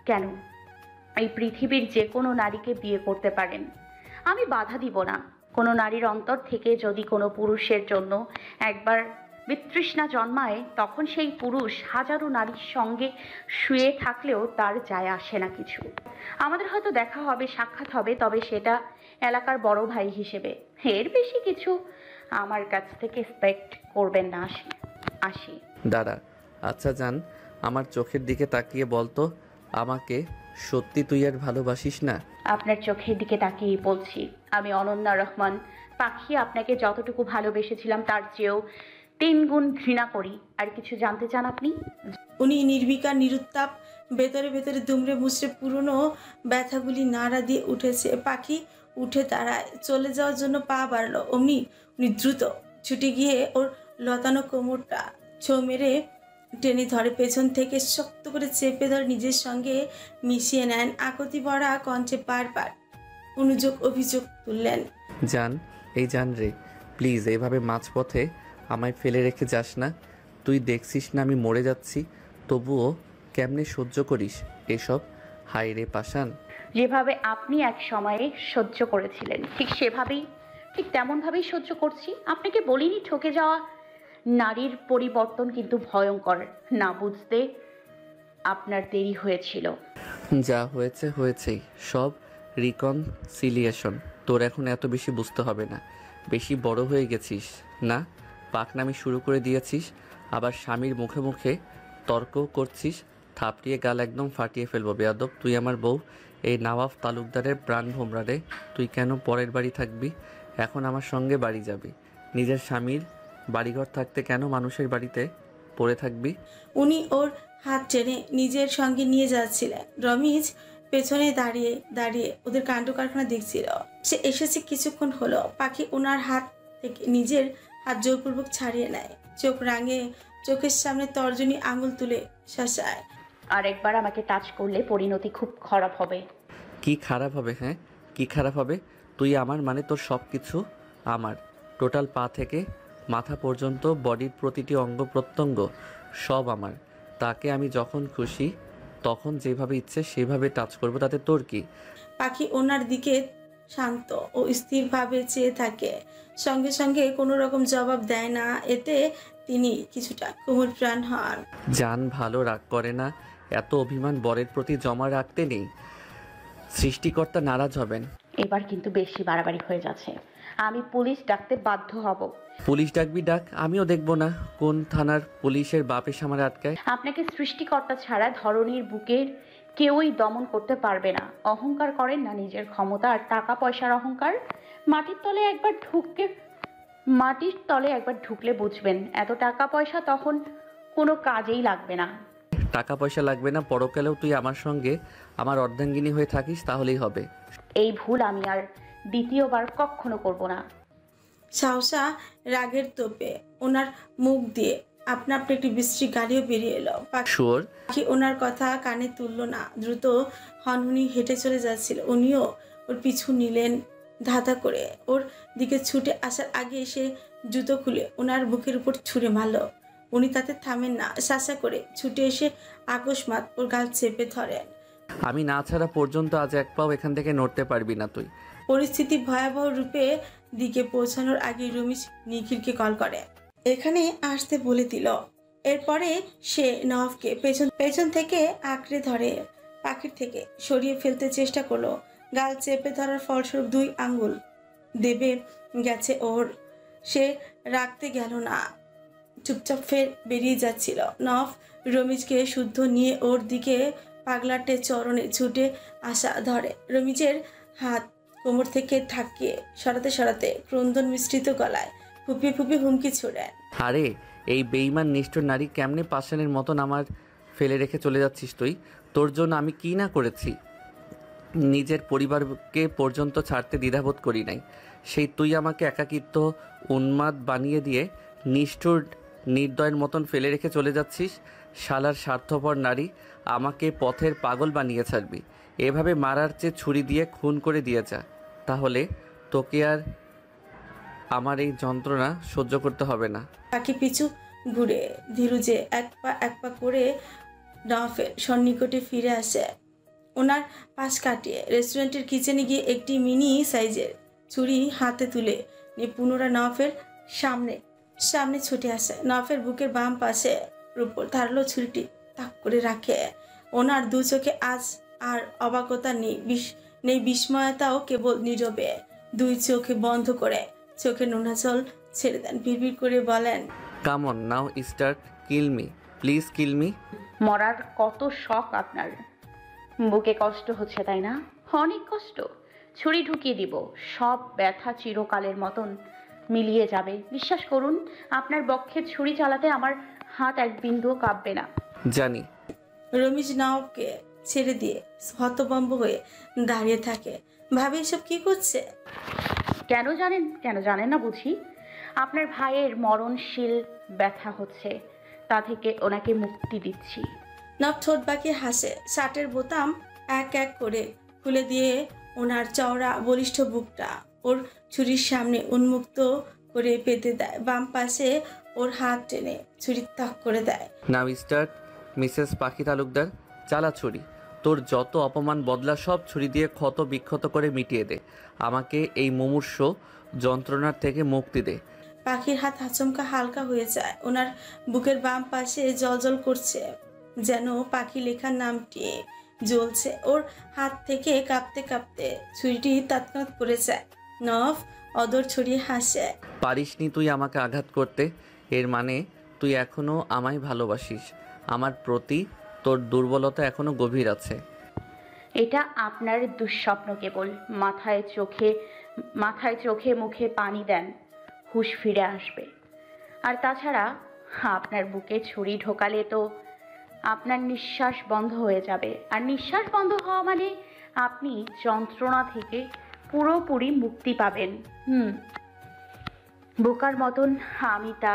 কেন এই পৃথিবীর যে কোনো নারীকে বিয়ে করতে পারেন, আমি বাধা দিব না। কোনো নারীর অন্তর থেকে যদি কোনো পুরুষের জন্য একবার বিতৃষ্ণা জন্মায়, তখন সেই পুরুষ হাজারো নারীর সঙ্গে শুয়ে থাকলেও তার যায় আসে না কিছু। আমাদের হয়তো দেখা হবে, সাক্ষাৎ হবে, তবে সেটা এলাকার বড় ভাই হিসেবে। এর বেশি কিছু আমার কাছ থেকে এক্সপেক্ট করবেন না। আসি। দাঁড়া, আচ্ছা জান, আমার চোখের দিকে তাকিয়ে বলতো, আমাকে সত্যি তুই আর ভালোবাসিস না? আপনার চোখের দিকে তাকিয়ে বলছি, আমি অনন্যা রহমান পাখি আপনাকে যতটুকু ভালোবেসেছিলাম তার চেয়েও 3 গুণ ঘৃণা করি। আর কিছু জানতে চান আপনি? উনি নির্বিকার নিরুত্তাপ, ভেতরে ভেতরে দুমড়ে মুচড়ে পুরনো ব্যথাগুলি নাড়া দিয়ে উঠেছে। পাখি উঠে দাঁড়ায়, চলে যাওয়ার জন্য পা বাড়ল। অমনি উনি দ্রুত ছুটে গিয়ে ওর লতানো কোমরটা ছো মেরে টেনে ধরে, পেছন থেকে শক্ত করে চেপে ধরে নিজের সঙ্গে মিশিয়ে নেন। আকতি ভরা কণ্ঠে বারবার অনুযোগ অভিযোগ তুললেন, জান, এই জান রে, প্লিজ এইভাবে মাঝপথে আমায় ফেলে রেখে যাস না। তুই দেখছিস না আমি মরে যাচ্ছি, তবুও কেমনে সহ্য করিস এসব? হাই রে পাষাণ। যেভাবে আপনি এক সময়ে সহ্য করেছিলেন ঠিক তেমনভাবেই সহ্য করছি। আপনাকে বলিনি ঠকে যাওয়া নারীর পরিবর্তন কিন্তু ভয়ঙ্কর। না বুঝতে আপনার দেরি হয়েছিল। যা হয়েছে হয়েছেই, সব রিকনসিলিয়েশন। তোর এখন এত বেশি বুঝতে হবে না, বেশি বড় হয়ে গেছিস না। পাকনামি শুরু করে দিয়েছিস, আবার স্বামীর মুখে মুখে তর্কও করছিস। থাপড়িয়ে গাল একদম ফাটিয়ে ফেলবো বেয়াদব। তুই আমার বউ, এই নওয়াব তালুকদারের প্রাণ ভোমরা রে। তুই কেন পরের বাড়ি থাকবি? এখন আমার সঙ্গে বাড়ি যাবি। নিজের স্বামীর বাড়িঘর থাকতে কেন মানুষের বাড়িতে পড়ে থাকবি? উনি ওর হাত টেনে নিজের সঙ্গে নিয়ে যাচ্ছিলেন। রমিজ পেছনে দাঁড়িয়ে দাঁড়িয়ে ওদের কাণ্ড কারখানা দেখছিল। সে এসেছে কিছুক্ষণ হলো। পাখি ওনার হাত থেকে নিজের হাত জোরপূর্বক ছাড়িয়ে নেয়। চোখ রাঙে, চোখের সামনে তর্জনী আঙুল তুলে শাসায়, আর একবার আমাকে টাচ করলে পরিণতি খুব খারাপ হবে। কি খারাপ হবে? হ্যাঁ, কি খারাপ হবে? তুই আমার মানে তোর সব কিছু আমার, টোটাল পা থেকে মাথা পর্যন্ত বডির প্রতিটি অঙ্গ প্রত্যঙ্গ সব আমার। তাকে আমি যখন খুশি তখন যেভাবে ইচ্ছে সেভাবে টাচ করব, তাতে তোর কি? পাখি ওনার দিকে শান্ত ও স্থিরভাবে চেয়ে থাকে, সঙ্গে সঙ্গে কোনো রকম জবাব দেয় না। এতে তিনি কিছুটা কোমল প্রাণ হন। জান ভালো রাগ করে না, এত অভিমান বরের প্রতি জমা রাখতে নেই, সৃষ্টিকর্তা নারাজ হবেন। এবার কিন্তু বেশি বাড়াবাড়ি হয়ে যাচ্ছে। আমি পুলিশ ডাকতে বাধ্য হব। পুলিশ ডাকবি ডাক, আমিও দেখবো না কোন থানার পুলিশের বাপ এসে আমার আটকায়। আপনাকে সৃষ্টিকর্তা ছাড়া ধরনীর বুকের কেউই দমন করতে পারবে না। অহংকার করেন না, নিজের ক্ষমতা আর টাকা পয়সার অহংকার। মাটির তলে একবার ঢুকলে বুঝবেন, এত টাকা পয়সা তখন কোনো কাজেই লাগবে না। টাকা পয়সা লাগবে না, পরকালেও তুই আমার সঙ্গে আমার অর্ধাঙ্গিনী হয়ে থাকিস তাহলেই হবে। এই ভুল আমি আর দ্বিতীয়বার কখনো করব না। সাহসা রাগের তোপে ওনার মুখ দিয়ে আপনা আপনি একটি বৃষ্টি গাড়িও বেরিয়ে এলো। শুয়োর। পাখি ওনার কথা কানে তুলল না, দ্রুত হনহনি হেঁটে চলে যাচ্ছিল। উনিও ওর পিছু নিলেন ধাঁধা করে। ওর দিকে ছুটে আসার আগে এসে জুতো খুলে ওনার বুকের উপর ছুঁড়ে মারল। উনি তাতে থামেন না, শাসা করে ছুটে এসে আকস্মাৎ ওর গাল চেপে ধরেন। আমি না ছাড়া পর্যন্ত আজ এক পাও এখান থেকে নড়তে পারবি না তুই। পরিস্থিতি ভয়াবহ রূপে দিকে পৌঁছানোর আগে রমিজ নিখিলকে কল করে এখানে আসতে বলে দিল। এরপরে সে নওয়াফকে পেছন থেকে আঁকড়ে ধরে পাখির থেকে সরিয়ে ফেলতে চেষ্টা করলো। গাল চেপে ধরার ফলস্বরূপ 2 আঙ্গুল দেবে গেছে ওর। সে রাখতে গেল না, চুপচাপ ফের বেরিয়ে যাচ্ছিল। নওয়াফ রমিজকে শুদ্ধ নিয়ে ওর দিকে পাগলাটে চরণে ছুটে আসা ধরে। রমিজের হাত কোমর থেকে থাকিয়ে সরাতে সরাতে ক্রন্দন মিশ্রিত গলায় ফুপিয়ে ফুপিয়ে হুমকি ছোড়েন। আরে এই বেঈমান নিষ্ঠুর নারী, কেমনে পাষাণের মতন আমার ফেলে রেখে চলে যাচ্ছিস তুই? তোর জন্য আমি কি না করেছি। নিজের পরিবারকে পর্যন্ত ছাড়তে দ্বিধাবোধ করি নাই। সেই তুই আমাকে একাকিত্ব উন্মাদ বানিয়ে দিয়ে নিষ্ঠুর নির্দয়ের মতন ফেলে রেখে চলে যাচ্ছিস। শালার স্বার্থপর নারী, আমাকে পথের পাগল বানিয়ে ছাড়বি। এভাবে মারার চেয়ে ছুরি দিয়ে খুন করে দিয়ে যা, তাহলে তোকে আর আমার এই যন্ত্রণা সহ্য করতে হবে না। পাখি পিছু ঘুরে ধীরুজে এক পা করে নওয়াফের সন্নিকটে ফিরে আসে। ওনার পাশ কাটিয়ে রেস্টুরেন্টের কিচেনে গিয়ে একটি মিনি সাইজের ছুরি হাতে তুলে নিয়ে পুনরায় নওয়াফের সামনে ছুটে আসে। নওয়াফের বুকের বাম পাশে উপর ধারালো ছুরিটি তাক করে রাখে। ওনার 2 চোখে আজ আর অবাকতা নেই বিস্ময়তাও, কেবল নীরবে 2 চোখে বন্ধ করে চোখে নোনা জল ছেড়ে দেন। বিড়বিড় করে বলেন, come on now start, kill me please, kill me. মরার কত শখ আপনার? বুকে কষ্ট হচ্ছে তাই না? অনেক কষ্ট। ছুরি ঢুকিয়ে দিব, সব ব্যথা চিরকালের মতন মিলিয়ে যাবে। বিশ্বাস করুন, আপনার বক্ষে ছুরি চালাতে আমার হাত এক বিন্দুও কাঁপবে না। জানি। রমিজ নওয়াবকে ছেড়ে দিয়ে হতভম্ব হয়ে দাঁড়িয়ে থাকে। ভাবে এসব কি করছে? কেন জানেন না বুঝি? আপনার ভাইয়ের মরণশীল ব্যথা হচ্ছে, তা থেকে ওনাকে মুক্তি দিচ্ছি। নব ঠোঁট বাঁকিয়ে হাসে। শার্টের বোতাম এক এক করে খুলে দিয়ে ওনার চওড়া বলিষ্ঠ বুকটা ওর ছুরির সামনে উন্মুক্ত করে পেতে দেয়। বাম পাশে ওর হাত টেনে ছুরি তাক করে দেয়। নাও স্টার্ট মিসেস পাখি তালুকদার, চালা ছুরি। তোর যত অপমান বদলা সব ছুরি দিয়ে ক্ষত বিক্ষত করে মিটিয়ে দে। আমাকে এই মুমূর্ষ যন্ত্রণার থেকে মুক্তি দে। পাখির হাত আচমকা হালকা হয়ে যায়। ওনার বুকের বাম পাশে জলজল করছে, যেন পাখি লেখার নামটি জ্বলছে। ওর হাত থেকে কাঁপতে কাঁপতে ছুরিটি তৎক্ষণাৎ পড়ে যায়। নফ অদর ছড়িয়ে হাসে। পারিসনি তুই আমাকে আঘাত করতে, এর মানে তুই এখনো আমায় ভালোবাসিস। আমার প্রতি তোর দুর্বলতা এখনো গভীর আছে। এটা আপনার দুঃস্বপ্ন কেবল। মাথায় চোখে মুখে পানি দেন, হুঁশ ফিরে আসবে। আর তাছাড়া আপনার বুকে ছুরি ঢোকালে তো আপনার নিঃশ্বাস বন্ধ হয়ে যাবে। আর নিঃশ্বাস বন্ধ হওয়া মানে আপনি যন্ত্রণা থেকে পুরোপুরি মুক্তি পাবেন। বোকার মতন আমি তা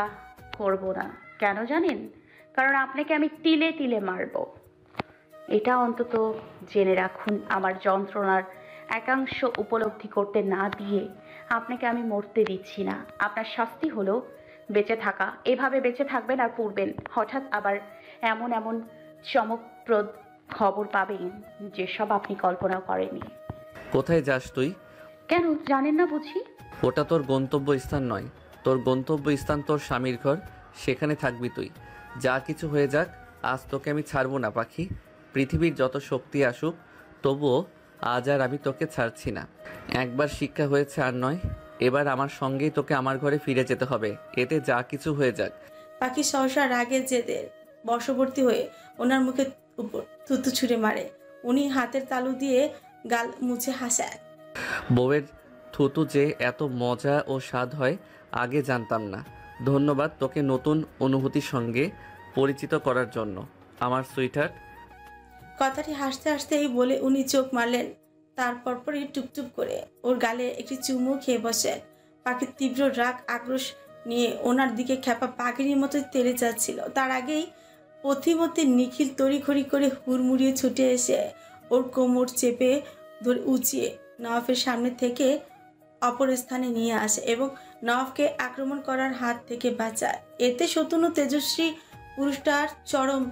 করব না। কেন জানেন? কারণ আপনাকে আমি তিলে তিলে মারব। এটা অন্তত জেনে রাখুন, আমার যন্ত্রণার একাংশ উপলব্ধি করতে না দিয়ে আপনাকে আমি মরতে দিচ্ছি না। আপনার শাস্তি হলো বেঁচে থাকা। এভাবে বেঁচে থাকবেন আর পড়বেন। হঠাৎ আবার এমন এমন চমকপ্রদ খবর পাবেন যেসব আপনি কল্পনা করেননি। কোথায় যাস তুই? কেন জানেন না বুঝি? ওটা তোর গন্তব্য স্থান নয়। তোর গন্তব্য স্থান তোর স্বামীর ঘর, সেখানে থাকবি তুই। যা কিছু হয়ে যাক, আজ তোকে আমি ছাড়বো না পাখি। পৃথিবীর যত শক্তি আসুক, তবুও আজ আর আমি তোকে ছাড়ছি না। একবার শিক্ষা হয়েছে আর নয়, এবার আমার সঙ্গেই তোকে আমার ঘরে ফিরে যেতে হবে, এতে যা কিছু হয়ে যাক। পাখি সহসা রাগের জেদের বশবর্তী হয়ে ওনার মুখের উপর থুতু ছুঁড়ে মারে। উনি হাতের তালু দিয়ে গাল মুছে হাসায়। বউয়ের থুতু যে এত মজা ও স্বাদ হয় আগে জানতাম না। ধন্যবাদ তোকে নতুন অনুভূতির সঙ্গে পরিচিত করার জন্য। আমার সুইটহার্ট। কথাটি হাসতে হাসতেই বলে উনি চোখ মারলেন। তারপর পরই টুপটুপ করে ওর গালে একটি চুমু খেয়ে বসেন। পাখির তীব্র রাগ আক্রোশ নিয়ে ওনার দিকে খ্যাপা পাখির মতোই তেড়ে যাচ্ছিল। তার আগেই পথিমধ্যে নিখিল তড়িঘড়ি করে হুড়মুড়িয়ে ছুটে এসে ওর কোমর চেপে ধরে উঁচিয়ে নওয়াফের সামনে থেকে অপর স্থানে নিয়ে আসে এবং নওয়াফকে আক্রমণ করার হাত থেকে বাঁচায়। এতে শতুন ও তেজস্বী পুরুষটার চরম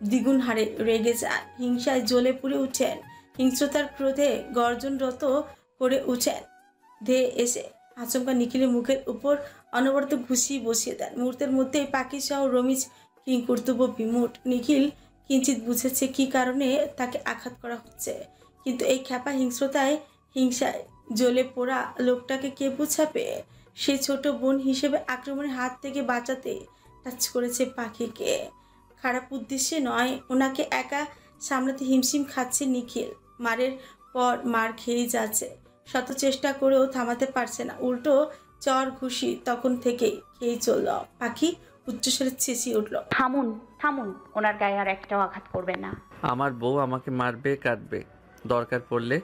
দ্বিগুণ হারে রেগে যান, হিংসায় জ্বলে পুড়ে উঠেন, হিংস্রতার ক্রোধে গর্জনরত করে উঠেন। ধেয়ে এসে আচমকা নিখিলের মুখের উপর অনবরত ঘুষি বসিয়ে দেন। মুহূর্তের মধ্যেই পাখি সহ রমিজ কিংকর্তব্য বিমূঢ়। নিখিল কিঞ্চিত বুঝেছে কি কারণে তাকে আঘাত করা হচ্ছে, কিন্তু এই খ্যাপা হিংস্রতায় হিংসায় জ্বলে পোড়া লোকটাকে কে বুঝাবে? সে ছোট বোন হিসেবে আক্রমণের হাত থেকে বাঁচাতে টাচ করেছে পাখিকে। খারাপ উদ্দেশ্যে নয়, ওনাকে একা সামলাতে হিমশিম খাচ্ছে নিখিল। মারের পর মার খেয়েই যাচ্ছে, শত চেষ্টা করেও থামাতে পারছে না। উল্টো চর ঘুষি তখন থেকেই খেয়েই চলল। পাখি উচ্চস্বরে চেঁচিয়ে উঠল, থামুন থামুন, ওনার গায়ে আর একটাও আঘাত করবেন না। আমার বউ আমাকে মারবে, কাটবে, দরকার পড়লে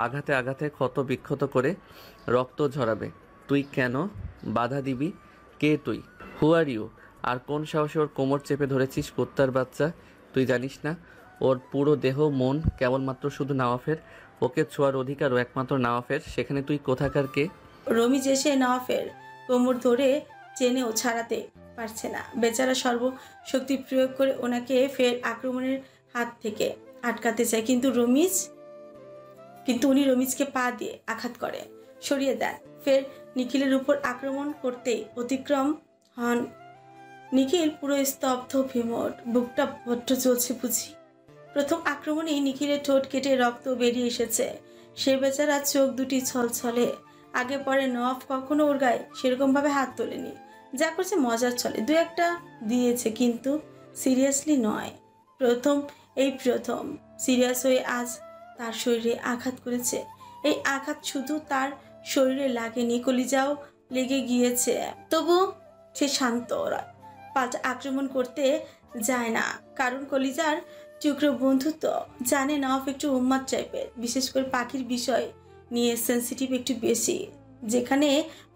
আঘাতে আঘাতে ক্ষত বিক্ষত করে রক্ত ঝরাবে। তুই কেন বাধা দিবি? কে তুই? হু আর ইউ? আর কোন সাহসে ওর কোমর চেপে ধরেছিস কুত্তার বাচ্চা? তুই জানিস না ওর পুরো দেহ মন কেবলমাত্র শুধু নওয়াফের? ওকে ছোঁয়ার অধিকারও একমাত্র নওয়াফের। সেখানে তুই কোথাকার কে? রমিজ এসে নওয়াফের কোমর ধরে চেনেও ছাড়াতে পারছে না। বেচারা সর্বশক্তি প্রয়োগ করে ওনাকে ফের আক্রমণের হাত থেকে আটকাতে চায়, কিন্তু উনি রমিজকে পা দিয়ে আঘাত করে সরিয়ে দেন। ফের নিখিলের উপর আক্রমণ করতেই অতিক্রম হন। নিখিল পুরো স্তব্ধ, বিমোট, বুকটা বড্ড চলছে বুঝি। প্রথম আক্রমণেই নিখিলের ঠোঁট কেটে রক্ত বেরিয়ে এসেছে। সে বেচারা চোখ দুটি ছলছলে। আগে পরে নওয়াফ কখনো ওর গায়ে সেরকম ভাবে হাত তোলেনি। যা করছে মজার ছলে দু একটা দিয়েছে, কিন্তু সিরিয়াসলি নয়। প্রথম সিরিয়াস হয়ে আজ তার শরীরে আঘাত করেছে। এই আঘাত শুধু তার শরীরে লাগেনি, কলিজাও লেগে গিয়েছে। তবু সে শান্ত, পাল্টা আক্রমণ করতে যায় না, কারণ কলিজার টুকরো বন্ধুত্ব জানে নওয়াফ একটু উম্মাদ টাইপের, বিশেষ করে পাখির বিষয় নিয়ে সেন্সিটিভ একটু বেশি। যেখানে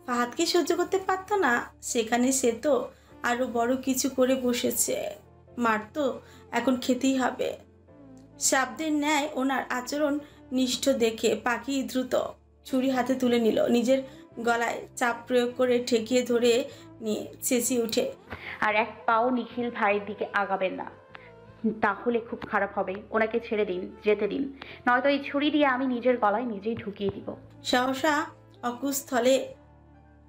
ফাহাদকে সহ্য করতে পারতো না, সেখানে সে তো আরো বড় কিছু করে বসেছে। মার তো এখন খেতেই হবে। শাব্দের ন্যায় ওনার আচরণ নিষ্ঠ দেখে পাখি দ্রুত ছুরি হাতে তুলে নিল, নিজের গলায় চাপ প্রয়োগ করে ঠেকিয়ে ধরে নিয়ে চেঁচিয়ে উঠে, আর এক পাও নিখিল ভাইয়ের দিকে আগাবেন না, তাহলে খুব খারাপ হবে। ওনাকে ছেড়ে দিন, যেতে দিন, নয়তো এই ছুরি দিয়ে আমি নিজের গলায় নিজেই ঢুকিয়ে দিব। সহসা অকুস্থলে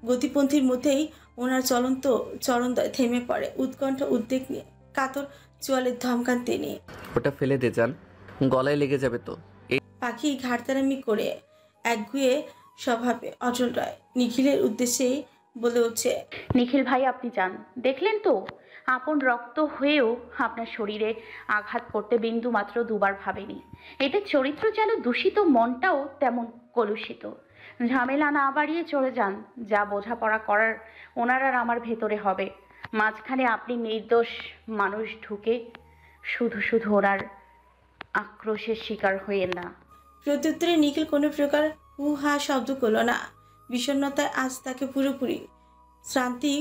গতিপন্থীর মধ্যেই ওনার চলন্ত চরণদ্বয় থেমে পড়ে। উৎকণ্ঠ উদ্বেগ নিয়ে কাতর চোয়ালে ধমকান তিনি, ওটা ফেলে দে যান, গলায় লেগে যাবে তো। পাখি ঘাড়তারামি করে একগুয়ে স্বভাবে অটল রয় নিখিলের উদ্দেশ্যেই বলে উঠছে, নিখিল ভাই আপনি যান, দেখলেন তো আপন রক্ত হয়েও আপনার শরীরে আঘাত করতে বিন্দু মাত্র দুবার ভাবেনি। এতে চরিত্র যেন দূষিত, মনটাও তেমন কলুষিত। ঝামেলা না বাড়িয়ে চলে যান, যা বোঝাপড়া করার ওনার আর আমার ভেতরে হবে। মাঝখানে আপনি নির্দোষ মানুষ ঢুকে শুধু শুধু ওনার আক্রোশের শিকার হইয়েন না। প্রত্যুত্তরে নিখিল কোনো প্রকার হু হা শব্দ করল না। বিষণ্ণতায় আজ তাকে পুরোপুরি শ্রান্তি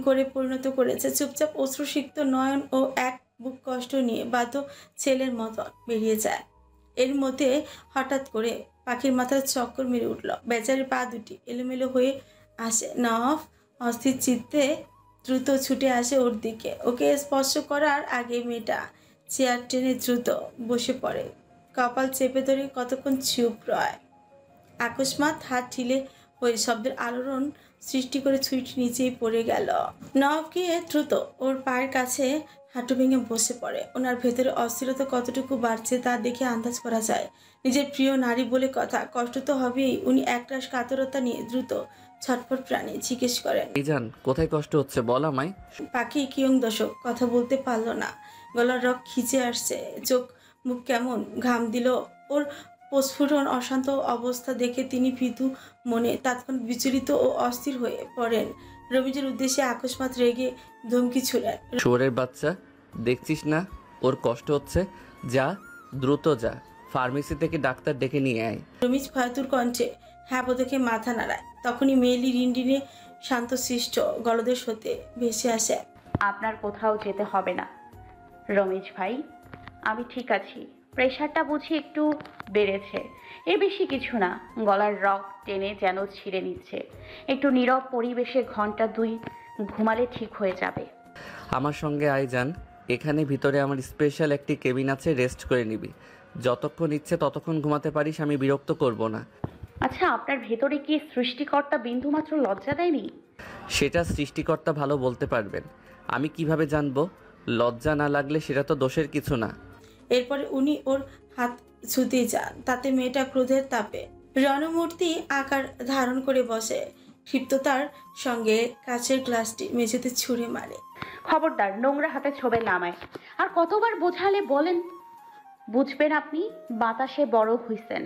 করে পরিণত করেছে। চুপচাপ অশ্রুসিক্ত নয়ন ও এক বুক কষ্ট নিয়ে বাধ্য ছেলের মতো বেরিয়ে যায়। এর মধ্যে হঠাৎ করে পাখির মাথার চক্কর মেরে উঠল। বেচারির পা দুটি এলোমেলো হয়ে আসে। নওয়াফ অস্থির চিত্তে দ্রুত ছুটে আসে ওর দিকে। ওকে স্পর্শ করার আগে মেয়েটা চেয়ার টেনে দ্রুত বসে পড়ে, কপাল চেপে ধরে কতক্ষণ চুপ রয়। আকস্মাৎ হাত ঠিলে হয়ে শব্দের আলোড়ন সৃষ্টি করে ছুরিটি নিচেই পড়ে গেল। নওয়াফ গিয়ে দ্রুত ওর পায়ের কাছে হাঁটু ভেঙে বসে পড়ে। ওনার ভেতরে অস্থিরতা কতটুকু বাড়ছে তা দেখে আন্দাজ করা যায়। নিজের প্রিয় নারী বলে কথা, কষ্ট তো হবেই। উনি একরাশ কাতরতা নিয়ে দ্রুত ছটফট প্রাণে জিজ্ঞেস করেন, এই যান, কোথায় কষ্ট হচ্ছে বল আমায়। পাখি কিয়ং দশক কথা বলতে পারল না, গলার রক খিচে আসছে, চোখ মুখ কেমন ঘাম দিল। ওর প্রস্ফুটন অশান্ত অবস্থা দেখে তিনি ভীতু মনে তৎক্ষণ বিচলিত ও অস্থির হয়ে পড়েন। রমিজের উদ্দেশ্যে আকস্মাৎ রেগে ধমকি ছুড়লেন, শুয়োরের বাচ্চা, দেখছিস না ওর কষ্ট হচ্ছে, যা দ্রুত যা, ফার্মেসি থেকে ডাক্তার ডেকে নিয়ে আয়। রমিজ ভয়াতুর কণ্ঠে হ্যাঁ বোধকে মাথা নাড়ায়। তখনই মেয়েলি রিনরিনে শান্তশিষ্ট গলদেশ হতে ভেসে আসে। আপনার কোথাও যেতে হবে না রমেশ ভাই, আমি ঠিক আছি। প্রেশারটা বুঝি একটু বেড়েছে, এর বেশি কিছু না। গলার রগ টেনে যেন ছিঁড়ে নিচ্ছে। একটু নীরব পরিবেশে ঘন্টা 2 ঘুমালে ঠিক হয়ে যাবে। আমার সঙ্গে আয় যান, এখানে ভিতরে আমার স্পেশাল একটি কেবিন আছে, রেস্ট করে নিবি। যতক্ষণ ইচ্ছে ততক্ষণ ঘুমাতে পারিস, আমি বিরক্ত করব না। আচ্ছা, আপনার ভেতরে কি সৃষ্টিকর্তা বিন্দুমাত্র লজ্জা দেয়নি? সেটা সৃষ্টিকর্তা ভালো বলতে পারবেন, আমি কিভাবে জানবো? লজ্জা না লাগলে সেটা তো দোষের কিছু না। এরপরে উনি ওর হাত ছুতে যান। তাতে মেয়েটা ক্রোধের তাপে রণমূর্তি আকার ধারণ করে বসে। ক্ষিপ্ততার সঙ্গে কাচের গ্লাসটি মেঝেতে ছুঁড়ে মারে। খবরদার, নোংরা হাতে ছোবেন না আমায়। আর কতবার বোঝালে বলেন বুঝবেন আপনি? বাতাসে বড় হইছেন।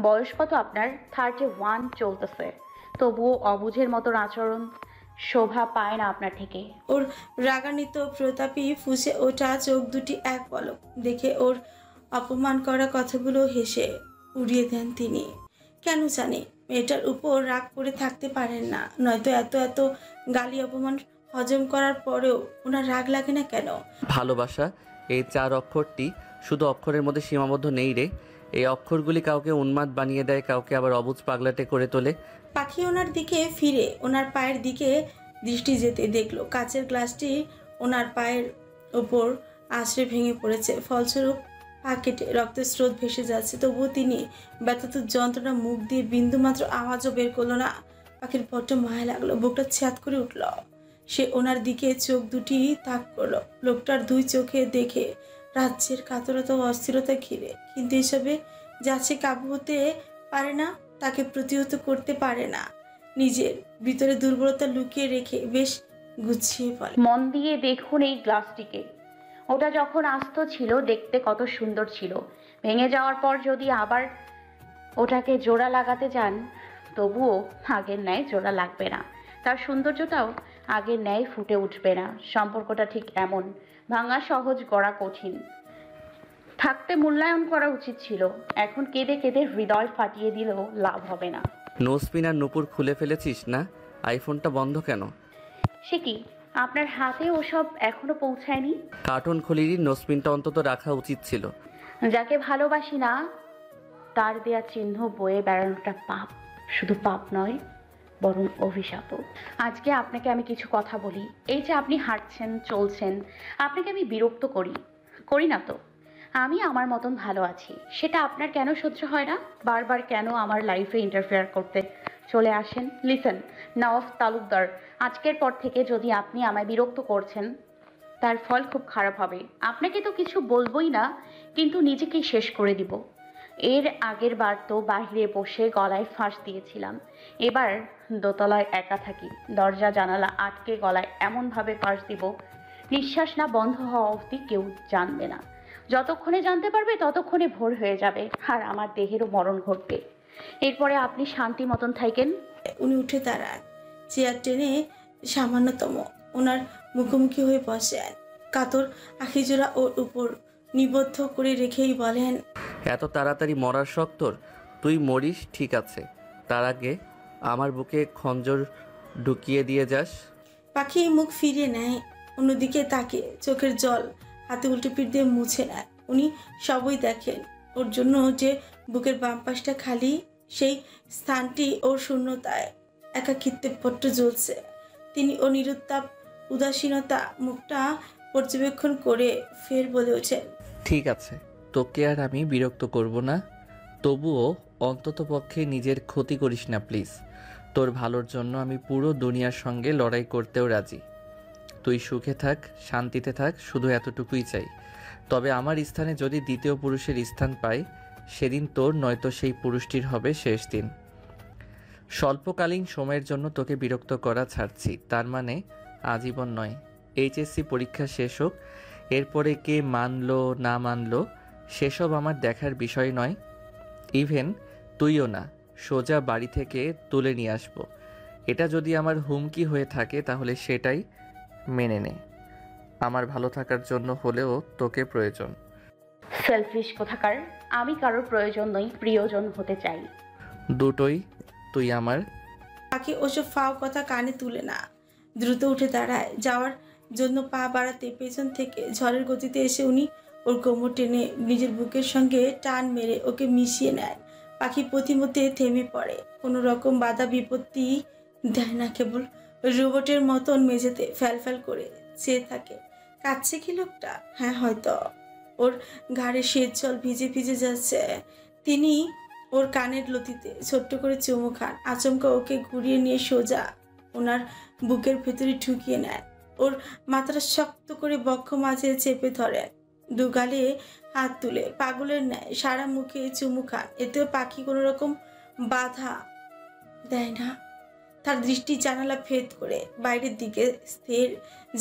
বয়স কত আপনার? 31 চলতেছে, তবুও অবুঝের মতো আচরণ শোভা পায় না আপনার থেকে। ওর রাগান্বিত প্রতাপী ফুঁসে ওঠা চোখ দুটি এক পলক দেখে ওর অপমান করা কথাগুলো হেসে উড়িয়ে দেন তিনি। কেন জানি মেয়েটার উপর রাগ করে থাকতে পারেন না। নয়তো এত এত গালি অপমান হজম করার পরেও ওনার রাগ লাগে না কেন? ভালোবাসা, এই 4 অক্ষরটি শুধু অক্ষরের মধ্যে সীমাবদ্ধ নেই রে। এই অক্ষরগুলি কাউকে উন্মাদ বানিয়ে দেয়, কাউকে আবার অবুঝ পাগলাটে করে তোলে। পাখি ওনার দিকে ফিরে ওনার পায়ের দিকে দৃষ্টি যেতে দেখলো কাচের গ্লাসটি ওনার পায়ের ওপর আছড়ে ভেঙে পড়েছে। ফলস্বরূপ পা কেটে রক্তের স্রোত ভেসে যাচ্ছে। তবুও তিনি ব্যথিত যন্ত্রণা মুখ দিয়ে বিন্দুমাত্র আওয়াজও বের করলো না। পাখির বড্ড মায়া লাগলো, বুকটা ছ্যাদ করে উঠল। সে ওনার দিকে চোখ দুটি তাক করলো। লোকটার 2 চোখে দেখে রাজ্যের কাতরতা ও অস্থিরতা ঘিরে, কিন্তু এসবে যাচ্ছে কাবু হতে পারে না, তাকে প্রতিহত করতে পারে না। নিজের ভিতরে দুর্বলতা লুকিয়ে রেখে বেশ গুছিয়ে বলে, মন দিয়ে দেখুন এই গ্লাসটিকে। ওটা যখন আস্ত ছিল দেখতে কত সুন্দর ছিল। ভেঙে যাওয়ার পর যদি আবার ওটাকে জোড়া লাগাতে যান, তবুও আগের ন্যায় জোড়া লাগবে না। তার সৌন্দর্যটাও আগের ন্যায় ফুটে উঠবে না। সম্পর্কটা ঠিক এমন, ভাঙা সহজ, গড়া কঠিন। থাকতে মূল্যায়ন করা উচিত ছিল। এখন কেঁদে কেঁদে হৃদয় ফাটিয়ে দিলেও লাভ হবে না। নোসপিন আর নুপুর খুলে ফেলেছিস না? আইফোনটা বন্ধ কেন? সে কি, আপনার হাতে ওসব এখনো পৌঁছায়নি? কার্টুন খুলিনি, নোসপিনটা অন্তত রাখা উচিত ছিল। যাকে ভালোবাসি না তার দেয়া চিহ্ন বয়ে বেড়ানোটা পাপ। শুধু পাপ নয়, বরং অভিশাপও। আজকে আপনাকে আমি কিছু কথা বলি। এই যে আপনি হাঁটছেন, চলছেন, আপনাকে আমি বিরক্ত করি না তো? আমি আমার মতন ভালো আছি, সেটা আপনার কেন সহ্য হয় না? বারবার কেন আমার লাইফে ইন্টারফেয়ার করতে চলে আসেন? লিসেন নওয়াব তালুকদার, আজকের পর থেকে যদি আপনি আমায় বিরক্ত করছেন, তার ফল খুব খারাপ হবে। আপনাকে তো কিছু বলবোই না, কিন্তু নিজেকেই শেষ করে দিব। এর আগের বার তো বাইরে বসে গলায় ফাঁস দিয়েছিলাম, এবার দোতলায় একা থাকি, দরজা জানালা আটকে গলায় এমনভাবে ফাঁস দিব, নিঃশ্বাস না বন্ধ হওয়া অবধি কেউ জানবে না। যতক্ষণে জানতে পারবে ততক্ষণে ভোর হয়ে যাবে, আর আমার দেহেরও মরণ ঘটবে। এরপরে আপনি শান্তি মতন থাকেন। উনি উঠে দাঁড়ান, চেয়ার টেনে সামান্যতম ওনার মুখোমুখি হয়ে বসেন। কাতর আখিজোড়া ওর উপর নিবদ্ধ করে রেখেই বলেন, এত তাড়াতাড়ি মরার শখ তোর? তুই মরিস ঠিক আছে, তার আগে আমার বুকে খঞ্জর ঢুকিয়ে দিয়ে যাস। পাখি মুখ ফিরিয়ে নেয়, অন্যদিকে তাকে চোখের জল হাতে উল্টে পিঠ দিয়ে মুছে নেয়। উনি সবই দেখেন। ওর জন্য যে বুকের বাম পাশটা খালি, সেই স্থানটি ওর শূন্যতায় একাকিত্বে পট্ট জ্বলছে। তিনি ও নিরুত্তাপ উদাসীনতা মুখটা পর্যবেক্ষণ করে ফের বলে ওঠেন, ঠিক আছে, তোকে আর আমি বিরক্ত করব না, তবুও অন্তত পক্ষে নিজের ক্ষতি করিস না প্লিজ। তোর ভালোর জন্য আমি পুরো দুনিয়ার সঙ্গে লড়াই করতেও রাজি। তুই সুখে থাক, শান্তিতে থাক, শুধু এতটুকুই চাই। তবে আমার স্থানে যদি দ্বিতীয় পুরুষের স্থান পাই, সেদিন তোর নয়তো সেই পুরুষটির হবে শেষ দিন। স্বল্পকালীন সময়ের জন্য তোকে বিরক্ত করা ছাড়ছি, তার মানে আজীবন নয়। এইচএসসি পরীক্ষা শেষ হোক, এরপরে কে মানলো না মানলো সেসব আমার দেখার বিষয় নয়। ইভেন তুইও না, সোজা বাড়ি থেকে তুলে নিয়ে আসবো। এটা যদি আমার হুমকি হয়ে থাকে তাহলে সেটাই মেনে নে। আমার ভালো থাকার জন্য হলেও তোকে প্রয়োজন। সেলফিশ কোথাকার। আমি কারোর প্রয়োজন নই, প্রিয়জন হতে চাই। দুটোই। তুই আমার। পাখি ওসব ফাও কথা কানে তুলে না, দ্রুত উঠে দাঁড়ায়। যাওয়ার জন্য পা বাড়াতে পেছন থেকে ঝড়ের গতিতে এসে উনি ওর কোমর টেনে নিজের বুকের সঙ্গে টান মেরে ওকে মিশিয়ে নেয়। পাখি পথিমধ্যে থেমে পড়ে, কোনো রকম বাধা বিপত্তি দেয় না, কেবল রোবটের মতন মেঝেতে ফ্যাল করে চেয়ে থাকে। কাঁদছে কি লোকটা? হ্যাঁ হয়তো। ওর ঘাড়ে শীত জল ভিজে ভিজে যাচ্ছে। তিনি ওর কানের লতিতে ছোট্ট করে চুমু খান। আচমকা ওকে ঘুরিয়ে নিয়ে সোজা ওনার বুকের ভেতরে ঢুকিয়ে নেন। ওর মাথাটা শক্ত করে বক্ষ মাঝে চেপে ধরেন, দুগালে হাত তুলে পাগলের ন্যায় সারা মুখে চুমু খান। এতেও পাখি কোনো রকম বাধা দেয় না। তার দৃষ্টি জানালা ভেদ করে বাইরের দিকে স্থির,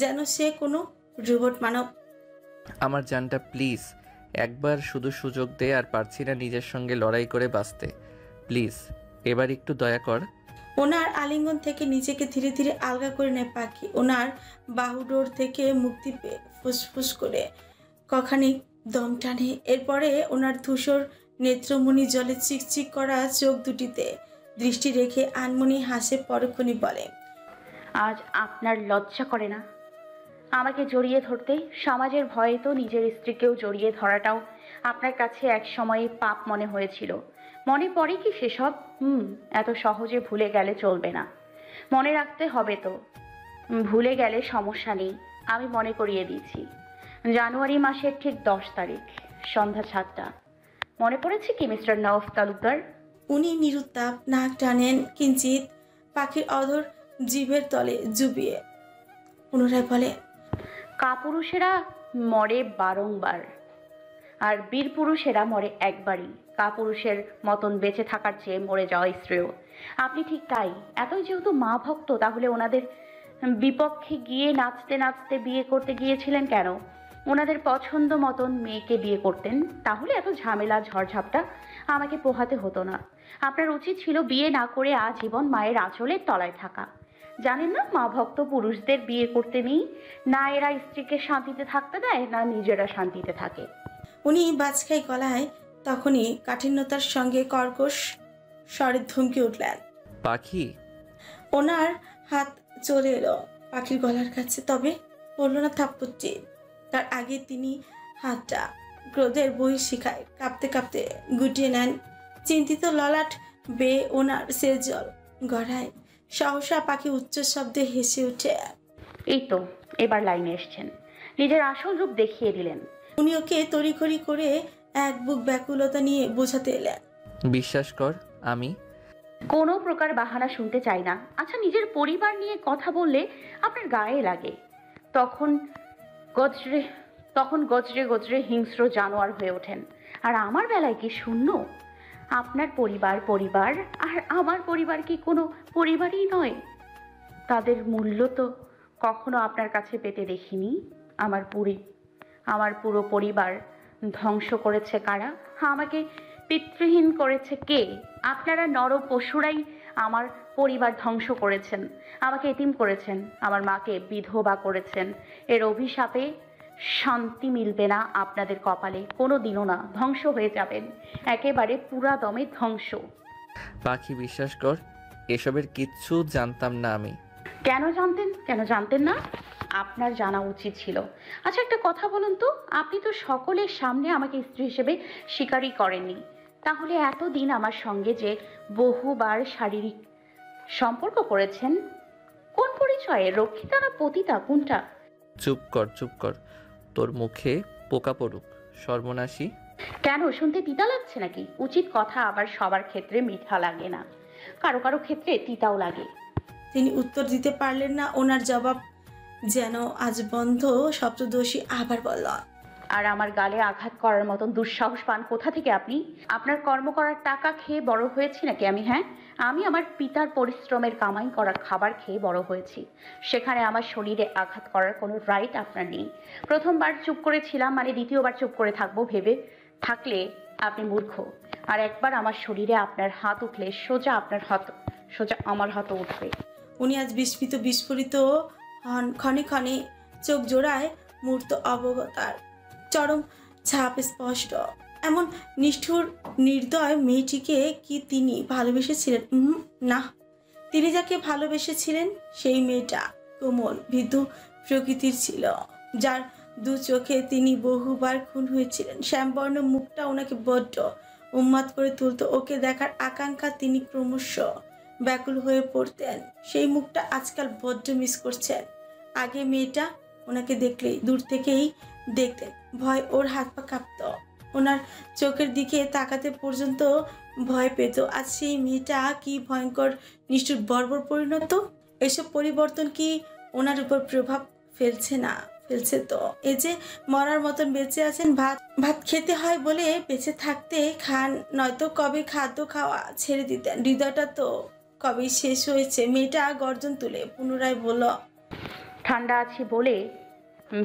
যেন সে কোনো রোবট মানব। আমার জানটা প্লিজ একবার শুধু সুযোগ দে, আর পারছি না নিজের সঙ্গে লড়াই করে বাঁচতে। প্লিজ এবার একটু দয়া কর। ওনার আলিঙ্গন থেকে নিজেকে ধীরে ধীরে আলগা করে নেয় পাখি। ওনার বাহুডোর থেকে মুক্তি পেয়ে ফুসফুস করে কখানিক দম টানে। এরপরে ওনার ধূসর নেত্রমণি জলে চিকচিক করা চোখ দুটিতে দৃষ্টি রেখে আনমনি হাসে, পরক্ষণই বলে, আজ আপনার লজ্জা করে না আমাকে জড়িয়ে ধরতে? সমাজের ভয়ে তো নিজের স্ত্রীকেও জড়িয়ে ধরাটাও আপনার কাছে এক সময়ে পাপ মনে হয়েছিল। মনে পড়ে কি সেসব? এত সহজে ভুলে গেলে চলবে না, মনে রাখতে হবে তো। ভুলে গেলে সমস্যা নেই, আমি মনে করিয়ে দিচ্ছি। জানুয়ারি মাসের ঠিক 10 তারিখ সন্ধ্যা 7টা। মনে পড়েছে কি মিস্টার নওয়াব তালুকদার? উনি নিরুত্তাপ নাক টানেন কিঞ্চিত, পাখির অধর জিভের তলে জুবিয়ে পুনরায় বলে, কাপুরুষেরা মরে বারংবার, আর বীর পুরুষেরা মরে একবারই। কাপুরুষের মতন বেঁচে থাকার চেয়ে মরে যাওয়া শ্রেয়। আপনি ঠিক তাই। এতই যেহেতু মা ভক্ত, তাহলে ওনাদের বিপক্ষে গিয়ে নাচতে নাচতে বিয়ে করতে গিয়েছিলেন কেন? ওনাদের পছন্দ মতন মেয়েকে বিয়ে করতেন, তাহলে এত ঝামেলা ঝড়ঝাপটা আমাকে পোহাতে হতো না। আপনার উচিত ছিল বিয়ে না করে আজীবন মায়ের আঁচলের তলায় থাকা। জানেন না, মা ভক্ত পুরুষদের বিয়ে করতে নেই, না এরা স্ত্রীকে শান্তিতে থাকতে দেয়, না নিজেরা শান্তিতে থাকে। উনি বাজখাই গলায় তখনই কাঠিন্যতার সঙ্গে কর্কশ স্বরে ধমকে উঠলেন। পাখি। ওনার হাত চলে এলো পাখির গলার কাছে, তবে পড়ল না থাপ্পড়টি। তার আগে তিনি হাতটা ক্রোধের বহিঃশিখায় কাঁপতে কাঁপতে গুটিয়ে নেন। চিন্তিত ললাট বেয়ে ওনার সেচ জল গড়ায়। সহসা পাখি উচ্চ শব্দে হেসে উঠে, এই তো এবার লাইনে এসছেন, নিজের আসল রূপ দেখিয়ে দিলেন। উনি ওকে তড়িঘড়ি করে এক বুক ব্যাকুলতা নিয়ে বোঝাতে এলেন। বিশ্বাস কর, আমি কোনো প্রকার বাহানা শুনতে চাই না। আচ্ছা, নিজের পরিবার নিয়ে কথা বললে আপনার গায়ে লাগে, তখন গজরে গজরে গজরে হিংস্র জানোয়ার হয়ে ওঠেন। আর আমার বেলায় কি শূন্য? আপনার পরিবার পরিবার, আর আমার পরিবার কি কোনো পরিবারই নয়? তাদের মূল্য তো কখনো আপনার কাছে পেতে দেখিনি। আমার পুরো পরিবার ধ্বংস করেছে কারা? আমাকে পিতৃহীন করেছে কে? আপনারা নর পশুরাই আমার পরিবার ধ্বংস করেছেন, আমাকে এতিম করেছেন, আমার মাকে বিধবা করেছেন। এর অভিশাপে শান্তি মিলবে না আপনাদের কপালে, কোনো দিনও না। ধ্বংস হয়ে যাবেন, একেবারে পুরা দমে ধ্বংস। পাখি বিশ্বাস কর, এসবের কিচ্ছু জানতাম না আমি। কেন জানতেন না? আপনার জানা উচিত ছিল। আচ্ছা, একটা কথা বলুন তো, আপনি তো সকলের সামনে আমাকে স্ত্রী হিসেবে স্বীকারই করেননি, তাহলে এতদিন আমার সঙ্গে যে বহুবার শারীরিক সম্পর্ক করেছেন, কোন পরিচয়ে? রক্ষিতা না পতিতা, কোনটা? চুপ কর, তোর মুখে পোকা পড়ুক, সর্বনাশী। কেন, শুনতে তিতা লাগছে নাকি? উচিত কথা আবার সবার ক্ষেত্রে মিঠা লাগে না, কারো কারো ক্ষেত্রে তিতাও লাগে। তিনি উত্তর দিতে পারলেন না। ওনার জবাব যেন আজ বন্ধ সপ্তদোষী আবার বলল, আর আমার গালে আঘাত করার মতন দুঃসাহস পান কোথা থেকে আপনি? আপনার কর্ম করার টাকা খেয়ে বড় হয়েছি নাকি আমি? হ্যাঁ, আমি আমার পিতার পরিশ্রমের কামাই করা খাবার খেয়ে বড় হয়েছি। সেখানে আমার শরীরে আঘাত করার কোনো রাইট আপনার নেই। প্রথমবার চুপ করেছিলাম মানে দ্বিতীয়বার চুপ করে থাকবো ভেবে থাকলে আপনি মূর্খ। আর একবার আমার শরীরে আপনার হাত উঠলে সোজা আমার হাতও উঠবে। উনি আজ বিস্মিত বিস্ফোরিত হন। ক্ষণে ক্ষণে চোখ জোড়ায় মূর্ত অবগতার চরম ছাপ স্পষ্ট। এমন নিষ্ঠুর নির্দয় মেয়েটিকে কি তিনি ভালোবেসেছিলেন? না, তিনি যাকে ভালোবেসেছিলেন সেই মেয়েটা কোমল ভীতু প্রকৃতির ছিল, যার দু চোখে তিনি বহুবার খুন হয়েছিলেন। শ্যামবর্ণ মুখটা ওনাকে বড্ড উন্মাদ করে তুলত। ওকে দেখার আকাঙ্ক্ষা তিনি ক্রমশ ব্যাকুল হয়ে পড়তেন। সেই মুখটা আজকাল বড্ড মিস করছেন। আগে মেয়েটা ওনাকে দেখলেই দূর থেকেই দেখতেন, ভয় ওর হাত পা কাঁপত, ওনার চোখের দিকে তাকাতে পর্যন্ত ভয় পেত। আজ সেই মেয়েটা কি ভয়ঙ্কর নিষ্ঠুর বর্বর পরিণত। এসব পরিবর্তন কি ওনার উপর প্রভাব ফেলছে? না ফেলছে তো। এই যে মরার মতন বেঁচে আছেন, ভাত ভাত খেতে হয় বলে বেঁচে থাকতে খান, নয়তো কবে খাদ্য খাওয়া ছেড়ে দিতেন। হৃদয়টা তো কবেই শেষ হয়েছে। মেয়েটা গর্জন তুলে পুনরায় বলল, ঠান্ডা আছি বলে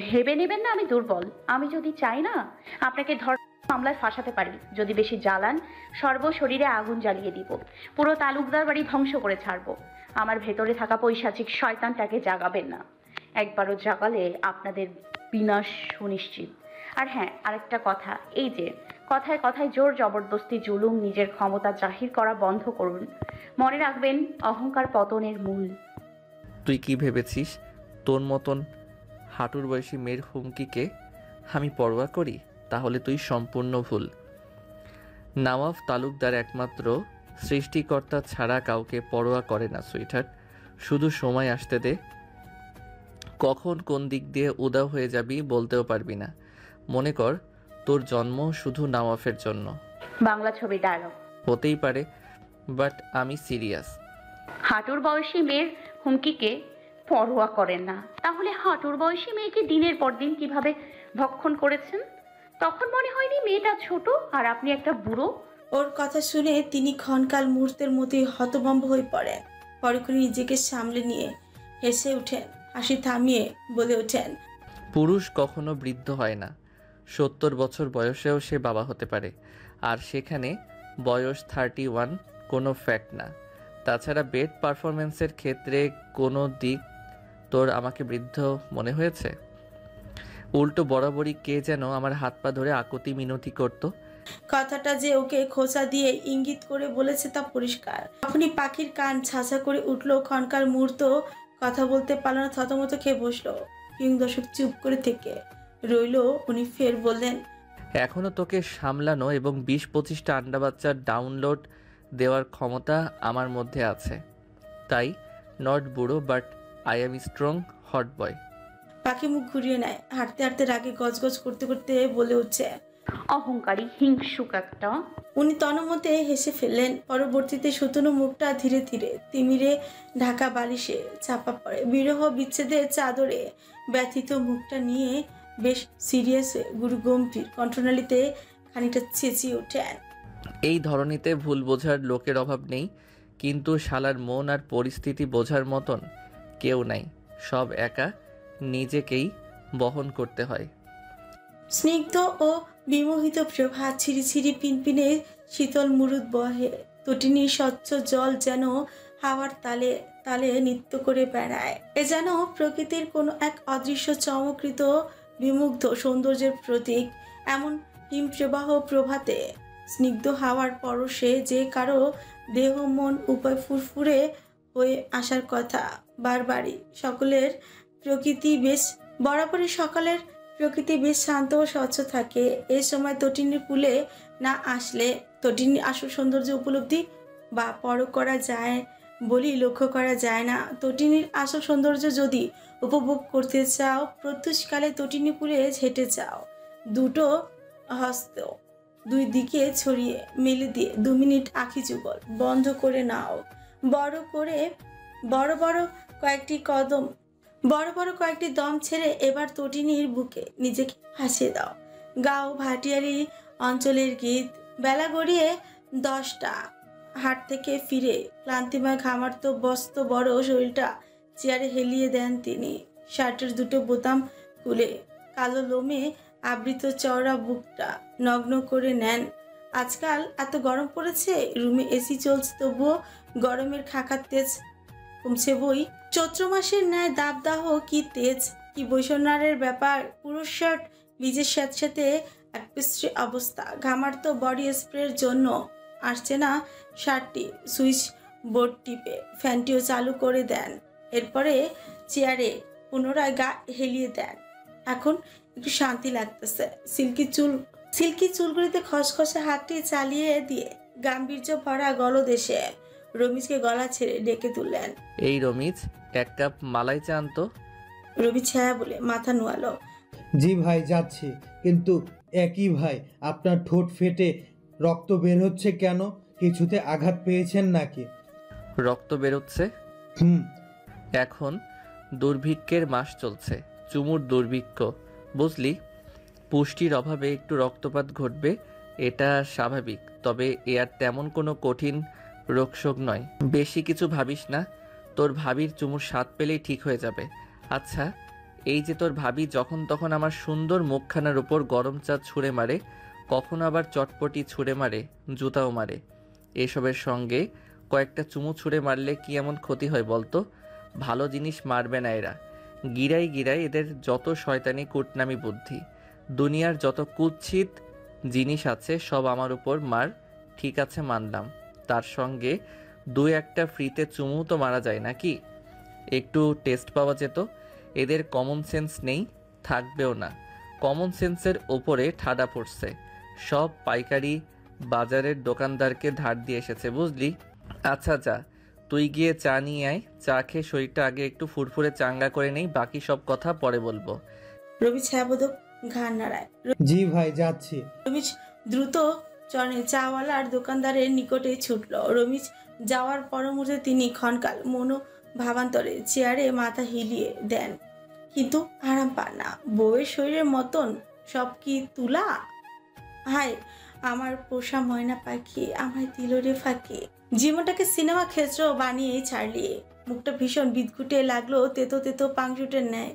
ভেবে নেবেন না আমি দুর্বল। আমি যদি চাই না আপনাকে মামলায় ফাঁসাতে পারি। যদি বেশি জ্বালান, সর্বশরীরে আগুন জ্বালিয়ে দিব, পুরো তালুকদার বাড়ি ধ্বংস করে ছাড়বো। আমার ভেতরে থাকা পৈশাচিক শয়তানটাকে জাগাবেন না। একবারও জাগালে আপনাদের বিনাশ সুনিশ্চিত। আর হ্যাঁ, আরেকটা কথা, এই যে কথায় কথায় জোর জবরদস্তি জুলুম, নিজের ক্ষমতা জাহির করা বন্ধ করুন। মনে রাখবেন, অহংকার পতনের মূল। তুই কি ভেবেছিস তোর মতন হাঁটুর বয়সী মেয়ের হুমকিকে আমি পরোয়া করি? তাহলে তুই সম্পূর্ণ ভুল। নওয়াব তালুকদার একমাত্র সৃষ্টিকর্তা ছাড়া কাউকে পরোয়া করে না সুইটহার্ট। শুধু সময় আসতে দে, কখন কোন দিক দিয়ে উদাও হয়ে যাবি বলতেও পারবি না। মনে কর তোর জন্ম শুধু নওয়াফের জন্য। বাংলা ছবি ডায়লগ। হতেই পারে, বাট আমি সিরিয়াস। হাঁটুর বয়সী মেয়ের হুমকিকে পরোয়া করেন না? তাহলে হাঁটুর বয়সী মেয়েকে দিনের পর দিন কিভাবে ভক্ষণ করেছেন? তখন মনে হয়নি মেয়েটা ছোট আর আপনি একটা বুড়ো? ওর কথা শুনে তিনি ক্ষণকাল মুহূর্তের মতোই হতভম্ব হয়ে পড়েন। পরক্ষণে নিজেকে সামলে নিয়ে হেসে উঠেন, হাসি থামিয়ে বলে ওঠেন, পুরুষ কখনো বৃদ্ধ হয় না। 70 বছর বয়সেও সে বাবা হতে পারে, আর সেখানে বয়স 31 কোনো ফ্যাক্ট না। তাছাড়া বেড পারফরমেন্সের ক্ষেত্রে কোনো দিক তোর আমাকে বৃদ্ধ মনে হয়েছে? উল্টো বরাবরই কে যেন আমার হাত পা ধরে আকুতি মিনতি করত। কথাটা যে ওকে খোঁচা দিয়ে ইঙ্গিত করে বলেছে তা পরিষ্কার। তখনই পাখির কান ছাঁচা করে উঠলো। ক্ষণকাল মুহূর্ত কথা বলতে পারল না, থতমত খেয়ে বসলো। কিং দর্শক চুপ করে থেকে রইল। উনি ফের বললেন, এখনও তোকে সামলানো এবং 20-25টা আন্ডা বাচ্চার ডাউনলোড দেওয়ার ক্ষমতা আমার মধ্যে আছে। তাই নট বুড়ো, but I am strong hot boy. পাখি মুখ ঘুরিয়ে নেয়, হাঁটতে হাঁটতে রাগে গজগজ করতে করতে বলে উঠছে, অহংকারী হিংসুক একটা। উনি তন্মধ্যে হেসে ফেললেন। পরবর্তীতে সুতনু মুখটা ধীরে ধীরে তিমিরে ঢাকা বালিশে চাপা পড়ে। বিরহ বিচ্ছেদের চাদরে ব্যথিত মুখটা নিয়ে বেশ সিরিয়াস হয়ে গুরু গম্ভীর কণ্ঠনালীতে খানিকটা চেঁচিয়ে ওঠেন, এই ধরনীতে ভুল বোঝার লোকের অভাব নেই, কিন্তু শালার মন আর পরিস্থিতি বোঝার মতন কেউ নাই। সব একা নিজেকেই বহন করতে হয়। স্নিগ্ধ ও বিমোহিত প্রভাত ছিঁড়ি ছিঁড়ি পিনপিনে শীতল মুরুদ বহে। তটিনীর স্বচ্ছ জল যেন হাওয়ার তালে তালে নৃত্য করে বেড়ায়। এ যেন প্রকৃতির কোনো এক অদৃশ্য চমকৃত বিমুগ্ধ সৌন্দর্যের প্রতীক। এমন হিমপ্রবাহ প্রভাতে স্নিগ্ধ হাওয়ার পরশে যে কারো দেহ মন উভয় ফুরফুরে হয়ে আসার কথা। বারবারই সকলের প্রকৃতি বেশ বরাবরই সকালের প্রকৃতি বেশ শান্ত ও স্বচ্ছ থাকে। এই সময় তটিনীর কূলে না আসলে তটিনীর আসল সৌন্দর্য উপলব্ধি বা পরখ করা যায় বলেই লক্ষ্য করা যায় না। তটিনীর আসল সৌন্দর্য যদি উপভোগ করতে চাও, প্রত্যুষকালে তটিনী কূলে হেঁটে যাও। দুটো হস্ত দুই দিকে ছড়িয়ে মেলে দিয়ে 2 মিনিট আঁখি যুগল বন্ধ করে নাও। বড় বড় কয়েকটি দম ছেড়ে এবার তটিনীর বুকে নিজেকে ভাসিয়ে দাও। গাও ভাটিয়ালি অঞ্চলের গীত। বেলা গড়িয়ে 10টা। হাট থেকে ফিরে ক্লান্তিময় ঘামার্ত বস্ত বড় শরীরটা চেয়ারে হেলিয়ে দেন তিনি। শার্টের দুটো বোতাম খুলে কালো লোমে আবৃত চওড়া বুকটা নগ্ন করে নেন। আজকাল এত গরম পড়েছে, রুমে এসি চলছে, তবুও গরমের খাকার তেজ কমছে বই। চৈত্র মাসের ন্যায় দাবদাহ কি তেজ কি বৈষণ্যের ব্যাপার। পুরুষ শার্ট নিজের সাথে সাথে এক বিশ্রী অবস্থা। ঘামার তো বডি স্প্রের জন্য আসছে না শার্টটি। সুইচ বোর্ড টিপে ফ্যানটিও চালু করে দেন। এরপরে চেয়ারে পুনরায় গা হেলিয়ে দেন। এখন একটু শান্তি লাগতেছে। সিল্কি চুলগুলিতে খসখসে হাতটি চালিয়ে দিয়ে গাম্ভীর্য ভরা গলদেশে রমিজকে গলা ছেড়ে ডেকে তুললেন। এই রমিজ, এক কাপ মালাই চা আনতো। রবি ছায়া বলে মাথা নোয়ালো। জি ভাই, যাচ্ছি। কিন্তু একই ভাই, আপনার ঠোঁট ফেটে রক্ত বের হচ্ছে কেন? কিছুতে আঘাত পেয়েছেন নাকি? রক্ত বেরোচ্ছে? হুম। এখন দুর্ভিক্ষের মাস চলছে, চুমুর দুর্ভিক্ষ, বুঝলি? পুষ্টির অভাবে একটু রক্তপাত ঘটবে, এটা স্বাভাবিক। তবে এ আর তেমন কোনো কঠিন রোগশোক নয়। বেশি কিছু ভাবিস না, তোর ভাবির চুমুর স্বাদ পেলেই ঠিক হয়ে যাবে। আচ্ছা, এই যে তোর ভাবি যখন তখন আমার সুন্দর মুখখানার উপর গরম চা ছুঁড়ে মারে, কখনো আবার চটপটি ছুঁড়ে মারে, জুতাও মারে, এসবের সঙ্গে কয়েকটা চুমু ছুঁড়ে মারলে কি এমন ক্ষতি হয় বলতো? ভালো জিনিস মারবে না এরা। গিরাই গিরাই এদের যত শয়তানি কুটনামি বুদ্ধি, দুনিয়ার যত কুৎসিত জিনিস আছে সব আমার উপর মার। ঠিক আছে, মানলাম। তার সঙ্গে দু একটা ফ্রিতে চুমু তো মারা যায় নাকি? একটু টেস্ট পাওয়া যেত। এদের কমন সেন্স নেই, থাকবেও না। কমন সেন্সের ওপরে ঠাডা পড়ছে। সব পাইকারি বাজারের দোকানদারকে ধার দিয়ে এসেছে, বুঝলি? আচ্ছা যা, তুই গিয়ে চা নিয়ে আয়। চা খেয়ে শরীরটা আগে একটু ফুরফুরে চাঙ্গা করে নেই, বাকি সব কথা পরে বলবো। রবি ছায়াবোধক ঘাড় নাড়ায়। জি ভাই, যাচ্ছি। রমিজ দ্রুত চরণে চাওয়ালার দোকানদারের নিকটে ছুটল। রমিজ যাওয়ার পর মুহূর্তে তিনি ক্ষণকাল ভাবান্তরে চেয়ারে মাথা হিলিয়ে দেন, কিন্তু আরাম পান না। বউয়ের শরীরের মতন সব কি তুলা? হায় আমার পোষা ময়না পাখি, আমায় দিল রে ফাঁকি। জীবনটাকে সিনেমা ক্ষেত্র বানিয়ে ছাড়লিয়ে। মুখটা ভীষণ বিদঘুটে লাগলো, তেতো তেতো পাংশুটের ন্যায়।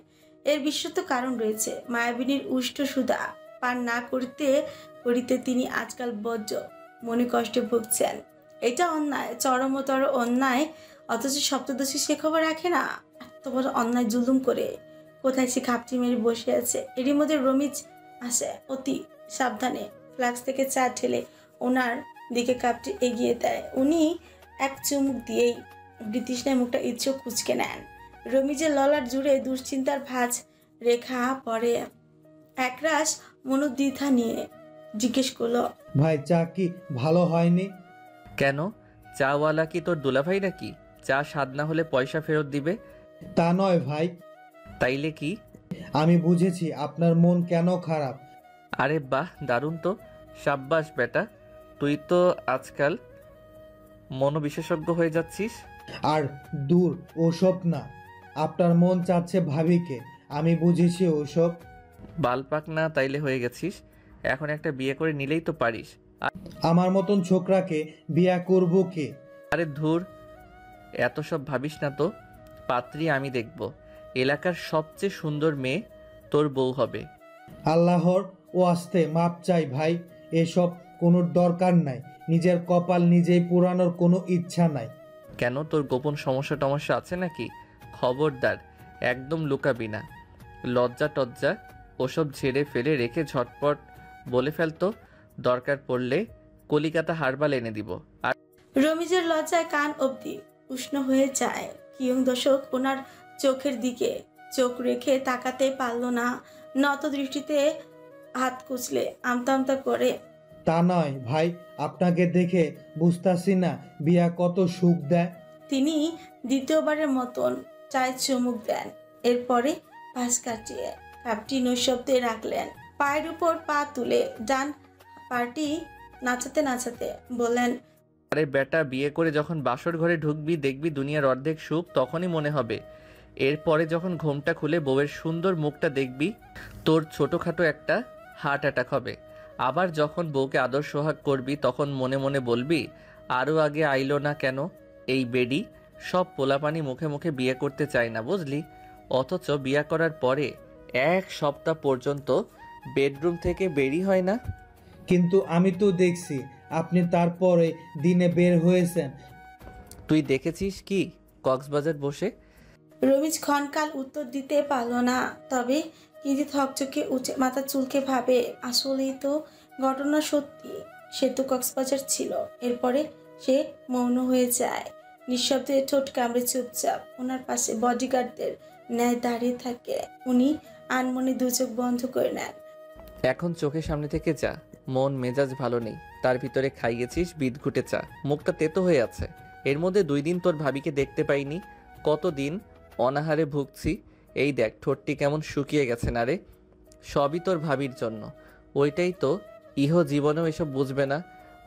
এর বিশ্বত কারণ রয়েছে। মায়াবিনীর উষ্ঠ সুধা পান না করিতে করিতে তিনি আজকাল বজ্র মনে কষ্টে ভুগছেন। এটা অন্যায়, চরমতর অন্যায়। অথচ সপ্তদশী সে খবর রাখে না। এত বড় অন্যায় জুলুম করে কোথায় সে খাপটি মেরে বসে আছে। এরই মধ্যে রমিজ আসে অতি সাবধানে, ফ্লাক্স থেকে চা ঢেলে ওনার দিকে কাপটি এগিয়ে দেয়। উনি এক চুমুক দিয়েই বৃতৃষ্ণায় মুখটা ইচ্ছুক কুচকে নেন। রমিজের ললাট জুড়ে দুশ্চিন্তার ভাঁজ রেখা পড়ে। একরাশ মনোদ্বিধা নিয়ে জিজ্ঞেস করলো, ভাই, চা কি ভালো হয়নি? কেন? চাওয়ালা কি তোর দুলাভাই নাকি? চা স্বাদ না হলে পয়সা ফেরত দিবে? তা নয় ভাই, তাইলে কি? আমি বুঝেছি আপনার মন কেন খারাপ। আরে বাহ, দারুণ তো। সাব্বাস বেটা, তুই তো আজকাল মনোবিশেষজ্ঞ হয়ে যাচ্ছিস। আর দূর ওসব না, আপনার মন চাচ্ছে ভাবিকে। আমি বুঝেছি ওসব। বালপাক না তাইলে হয়ে গেছিস। এখন একটা বিয়ে করে নিলেই তো পারিস। আমার মতন ছোকরাকে বিয়া করব কে? আরে ধুর, এত সব ভাবিস না তো। পাত্রী আমি দেখব। এলাকার সবচেয়ে সুন্দর মেয়ে তোর বউ হবে। আল্লাহর ও আস্তে মাপ চাই ভাই, এসব কোনো দরকার নাই। নিজের কপাল নিজেই পুরানোর কোনো ইচ্ছা নাই। কেন, তোর গোপন সমস্যা টমস্যা আছে নাকি? খবরদার, একদম লুকাবি না। লজ্জা টজ্জা ওসব ঝেড়ে ফেলে রেখে ঝটপট বলে ফেলতো। দরকার পড়লে কলিকাতা হারবাল এনে দিব। আর রমিজের লজ্জায় কান অবধি উষ্ণ হয়ে যায়। কিয়ং দর্শক ওনার চোখের দিকে চোখ রেখে তাকাতে পারল না। নত দৃষ্টিতে হাত কুচলে আমতা আমতা করে, তা নয় ভাই, আপনাকে দেখে বুঝতাছি না বিয়া কত সুখ দেয়। তিনি দ্বিতীয়বারের মতন চায়ের চুমুক দেন। এরপরে পাশ কাটিয়ে কাপটি নৈশব্দে রাখলেন। পায়ের উপর পা তুলে ডান পাটি নাচাতে নাচাতে বললেন, আরে বেটা, বিয়ে করে যখন বাসর ঘরে ঢুকবি দেখবি দুনিয়ার অর্ধেক সুখ তখনই মনে হবে। এরপরে যখন ঘোমটা খুলে বউয়ের সুন্দর মুখটা দেখবি, তোর ছোটোখাটো একটা হার্ট অ্যাটাক হবে। আবার যখন বউকে আদর সোহাগ করবি তখন মনে মনে বলবি, আরও আগে আইলো না কেন এই বেডি। সব পোলাপানি মুখে মুখে বিয়ে করতে চায় না, বুঝলি? অথচ বিয়ে করার পরে এক সপ্তাহ পর্যন্ত বেডরুম থেকে বেরই হয় না। কিন্তু আমি তো দেখছি আপনি তারপরে দিনে বের হয়েছেন। তুই দেখেছিস কি কক্সবাজার বসে? রমিজ ক্ষণকাল উত্তর দিতে পারল না, তবে কিন্তু থকচকে উঠে মাথা চুলকে ভাবে আসলেই তো ঘটনা সত্যি। সে তো কক্সবাজার ছিল। এরপরে সে মৌন হয়ে যায়, নিঃশব্দে ঠোঁট কামড়ে চুপচাপ ওনার পাশে বডিগার্ডদের ন্যায় দাঁড়িয়ে থাকে। উনি আনমনে দু চোখ বন্ধ করে নেন। এখন চোখের সামনে থেকে যা, মন মেজাজ ভালো নেই, তার ভিতরে খাইয়েছিস বিদঘুটে চা, মুখটা তেতো হয়ে আছে। এর মধ্যে 2 দিন তোর ভাবিকে দেখতে পাইনি, কতদিন অনাহারে ভুগছি। এই দেখ ঠোঁটটি কেমন শুকিয়ে গেছে না রে, সবই তোর ভাবির জন্য। ওইটাই তো ইহ জীবনেও এসব বুঝবে না।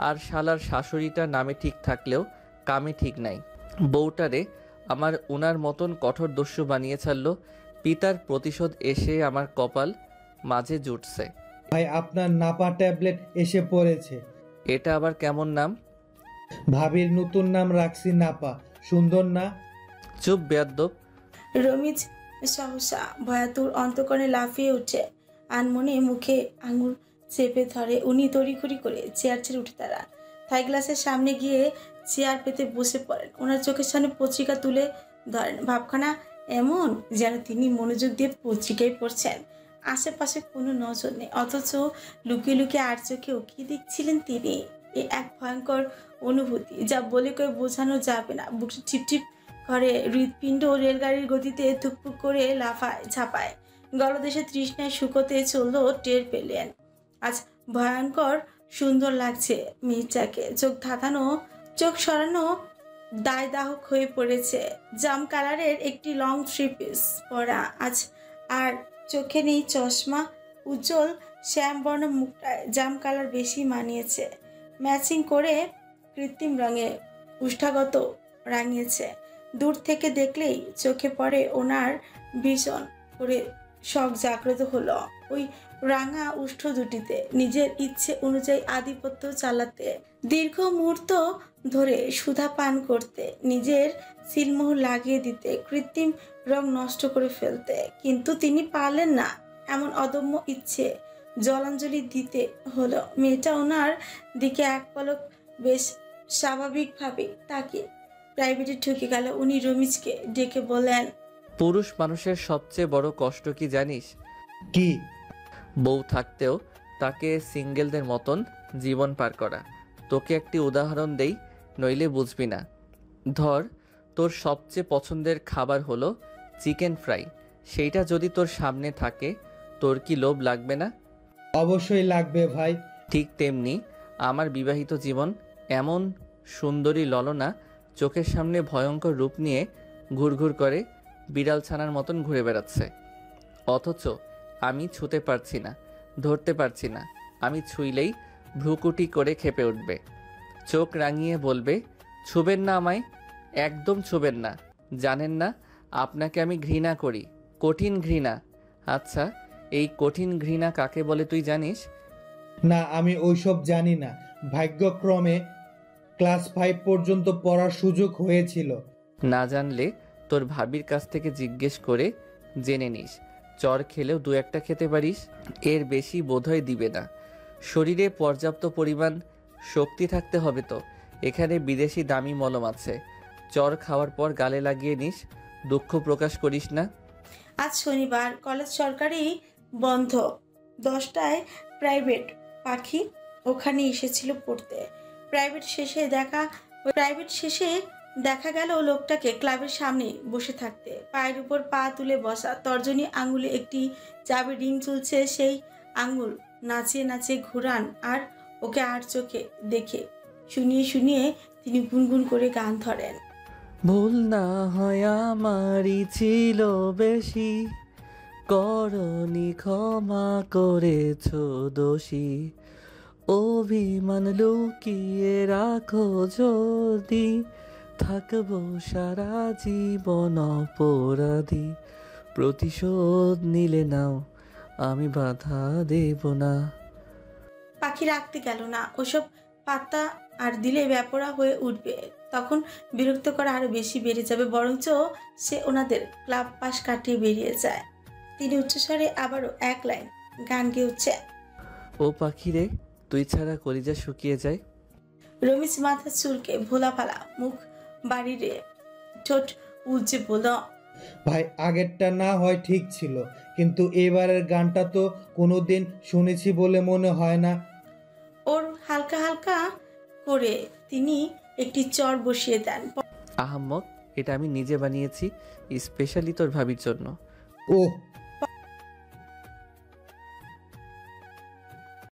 আর শালার শাশুড়িটা নামে ঠিক থাকলেও কামে ঠিক নাই। বউটারে আমার উনার মতন কঠোর দস্যু বানিয়ে ছাড়লো। পিতার প্রতিশোধ এসে আমার কপাল মাঝে জুটছে। ভাই আপনার নাপা ট্যাবলেট এসে পড়েছে। এটা আবার কেমন নাম? ভাবির নতুন নাম রাখছি নাপা, সুন্দর না? চুপ বেয়াদ্দব। রমিজ সহসা ভয়াতুর অন্তকরণে লাফিয়ে উঠে আনমনে মুখে আঙুল চেপে ধরে। উনি তড়িঘড়ি করে চেয়ার ছেড়ে উঠে দাঁড়ান, থাই গ্লাসের সামনে গিয়ে চেয়ার পেতে বসে পড়েন। ওনার চোখের সামনে পত্রিকা তুলে ধরেন, ভাবখানা এমন যেন তিনি মনোযোগ দিয়ে পত্রিকায় পড়ছেন। আশেপাশে কোনো নজর নেই, অথচ লুকিয়ে লুকিয়ে আর চোখে উকিয়ে দেখছিলেন তিনি। এ এক ভয়ঙ্কর অনুভূতি যা বলে কেউ বোঝানো যাবে না। বুকটি টিপটিপ করে, হৃৎপিণ্ড রেলগাড়ির গতিতে থুকপুক করে লাফায় ঝাঁপায়। গলদেশে তৃষ্ণায় শুকোতে চললো টের পেলেন। আজ ভয়ঙ্কর সুন্দর লাগছে মেয়েটাকে। চোখ ধাঁধানো, চোখ সরানো দায়দাহক হয়ে পড়েছে। জাম কালারের একটি লং থ্রি পিস পরা আজ, আর চোখে নেই চশমা। উজ্জ্বল শ্যামবর্ণ মুখটায় জাম কালার বেশি মানিয়েছে। ম্যাচিং করে কৃত্রিম রঙে উষ্ঠাগত রাঙিয়েছে। দূর থেকে দেখলেই চোখে পড়ে ওনার ভীষণ করে শখ জাগ্রত হলো ওই রাঙা উষ্ঠ দুটিতে, নিজের ইচ্ছে অনুযায়ী আধিপত্য চালাতে, দীর্ঘ মুহূর্ত ধরে সুধা পান করতে, নিজের সিলমোহর লাগিয়ে দিতে, কৃত্রিম রং নষ্ট করে ফেলতে। কিন্তু তিনি পারলেন না। এমন অদম্য ইচ্ছে জলাঞ্জলি দিতে হলো। মেয়েটা ওনার দিকে এক পলক বেশ স্বাভাবিকভাবে তাকে প্রাইভেটে ঢুকে গেল। উনি রমিজকে ডেকে বলেন, পুরুষ মানুষের সবচেয়ে বড় কষ্ট কি জানিস? কি? বউ থাকতেও তাকে সিঙ্গেলদের মতন জীবন পার করা। তোকে একটি উদাহরণ দেই, নইলে বুঝবি না। ধর, তোর সবচেয়ে পছন্দের খাবার হলো চিকেন ফ্রাই। সেইটা যদি তোর সামনে থাকে, তোর কি লোভ লাগবে না? অবশ্যই লাগবে ভাই। ঠিক তেমনি আমার বিবাহিত জীবন। এমন সুন্দরী ললনা চোখের সামনে ভয়ঙ্কর রূপ নিয়ে ঘুরঘুর করে বিড়াল ছানার মতন ঘুরে বেড়াচ্ছে, অথচ আমি ছুতে পারছি না, ধরতে পারছি না। আমি ছুঁইলেই ভ্রুকুটি করে খেপে উঠবে, চোখ রাঙিয়ে বলবে, ছুবেন না আমায়, একদম ছুবেন না। জানেন না আপনাকে আমি ঘৃণা করি, কঠিন ঘৃণা। আচ্ছা, এই কঠিন ঘৃণা কাকে বলে তুই জানিস? না, আমি ওইসব জানি না। ভাগ্যক্রমে ক্লাস 5 পর্যন্ত পড়ার সুযোগ হয়েছিল। না জানলে তোর ভাবির কাছ থেকে জিজ্ঞেস করে জেনে নিস। চর খেলেও 2-1টা খেতে পারিস, এর বেশি বোধহয় দিবে না। শরীরে পর্যাপ্ত পরিমাণ শক্তি থাকতে হবে তো। এখানে বিদেশি দামি মলম আছে, চর খাওয়ার পর গালে লাগিয়ে নিস। দুঃখ প্রকাশ করিস না। আজ শনিবার, কলেজ সরকারি বন্ধ। 10টায় প্রাইভেট পাখি ওখানে এসেছিল পড়তে। প্রাইভেট শেষে দেখা গেল লোকটাকে ক্লাবের সামনে বসে থাকতে, পায়ের উপর পা তুলে বসা, তর্জনী আঙুলে একটি চাবি রিং চলছে। সেই আঙুল নাচিয়ে নাচিয়ে ঘুরান, আর ওকে আর চোখে দেখে শুনিয়ে শুনিয়ে তিনি গুনগুন করে গান ধরেন। ভুল না হয় আমারই ছিল বেশি, করনি ক্ষমা করেছ দোষী, অভিমান লুকিয়ে রাখো যদি, থাকবো সারা জীবন অপরাধী, প্রতিশোধ নিলে নাও, আমি বাধা দেব না। পাখি রাখতে গেল না, ওসব পাত্তা আর দিলে ব্যাপরা হয়ে উঠবে, তখন বিরক্ত করা আরো বেশি বেড়ে যাবে। বরঞ্চ সে ওনাদের ক্লাব পাশ কাটিয়ে বেরিয়ে যায়। তিনি উচ্চস্বরে আবারও এক লাইন গান গেয়ে উঠছে। ও পাখি রে, তুই ছাড়া কলিজা শুকিয়ে যায়। রমিজ মাথা চুলকে ভোলা ফালা মুখ বাড়িয়ে ঠোঁট উজ্জে বলল, ভাই আগেরটা না হয় ঠিক ছিল, কিন্তু এবারের গানটা তো কোনোদিন শুনেছি বলে মনে হয় না। ওর হালকা হালকা করে তিনি একটি চর বসিয়ে দেন। আহাম্মক, এটা আমি নিজে বানিয়েছি, স্পেশালি তোর ভাবির জন্য। ওহ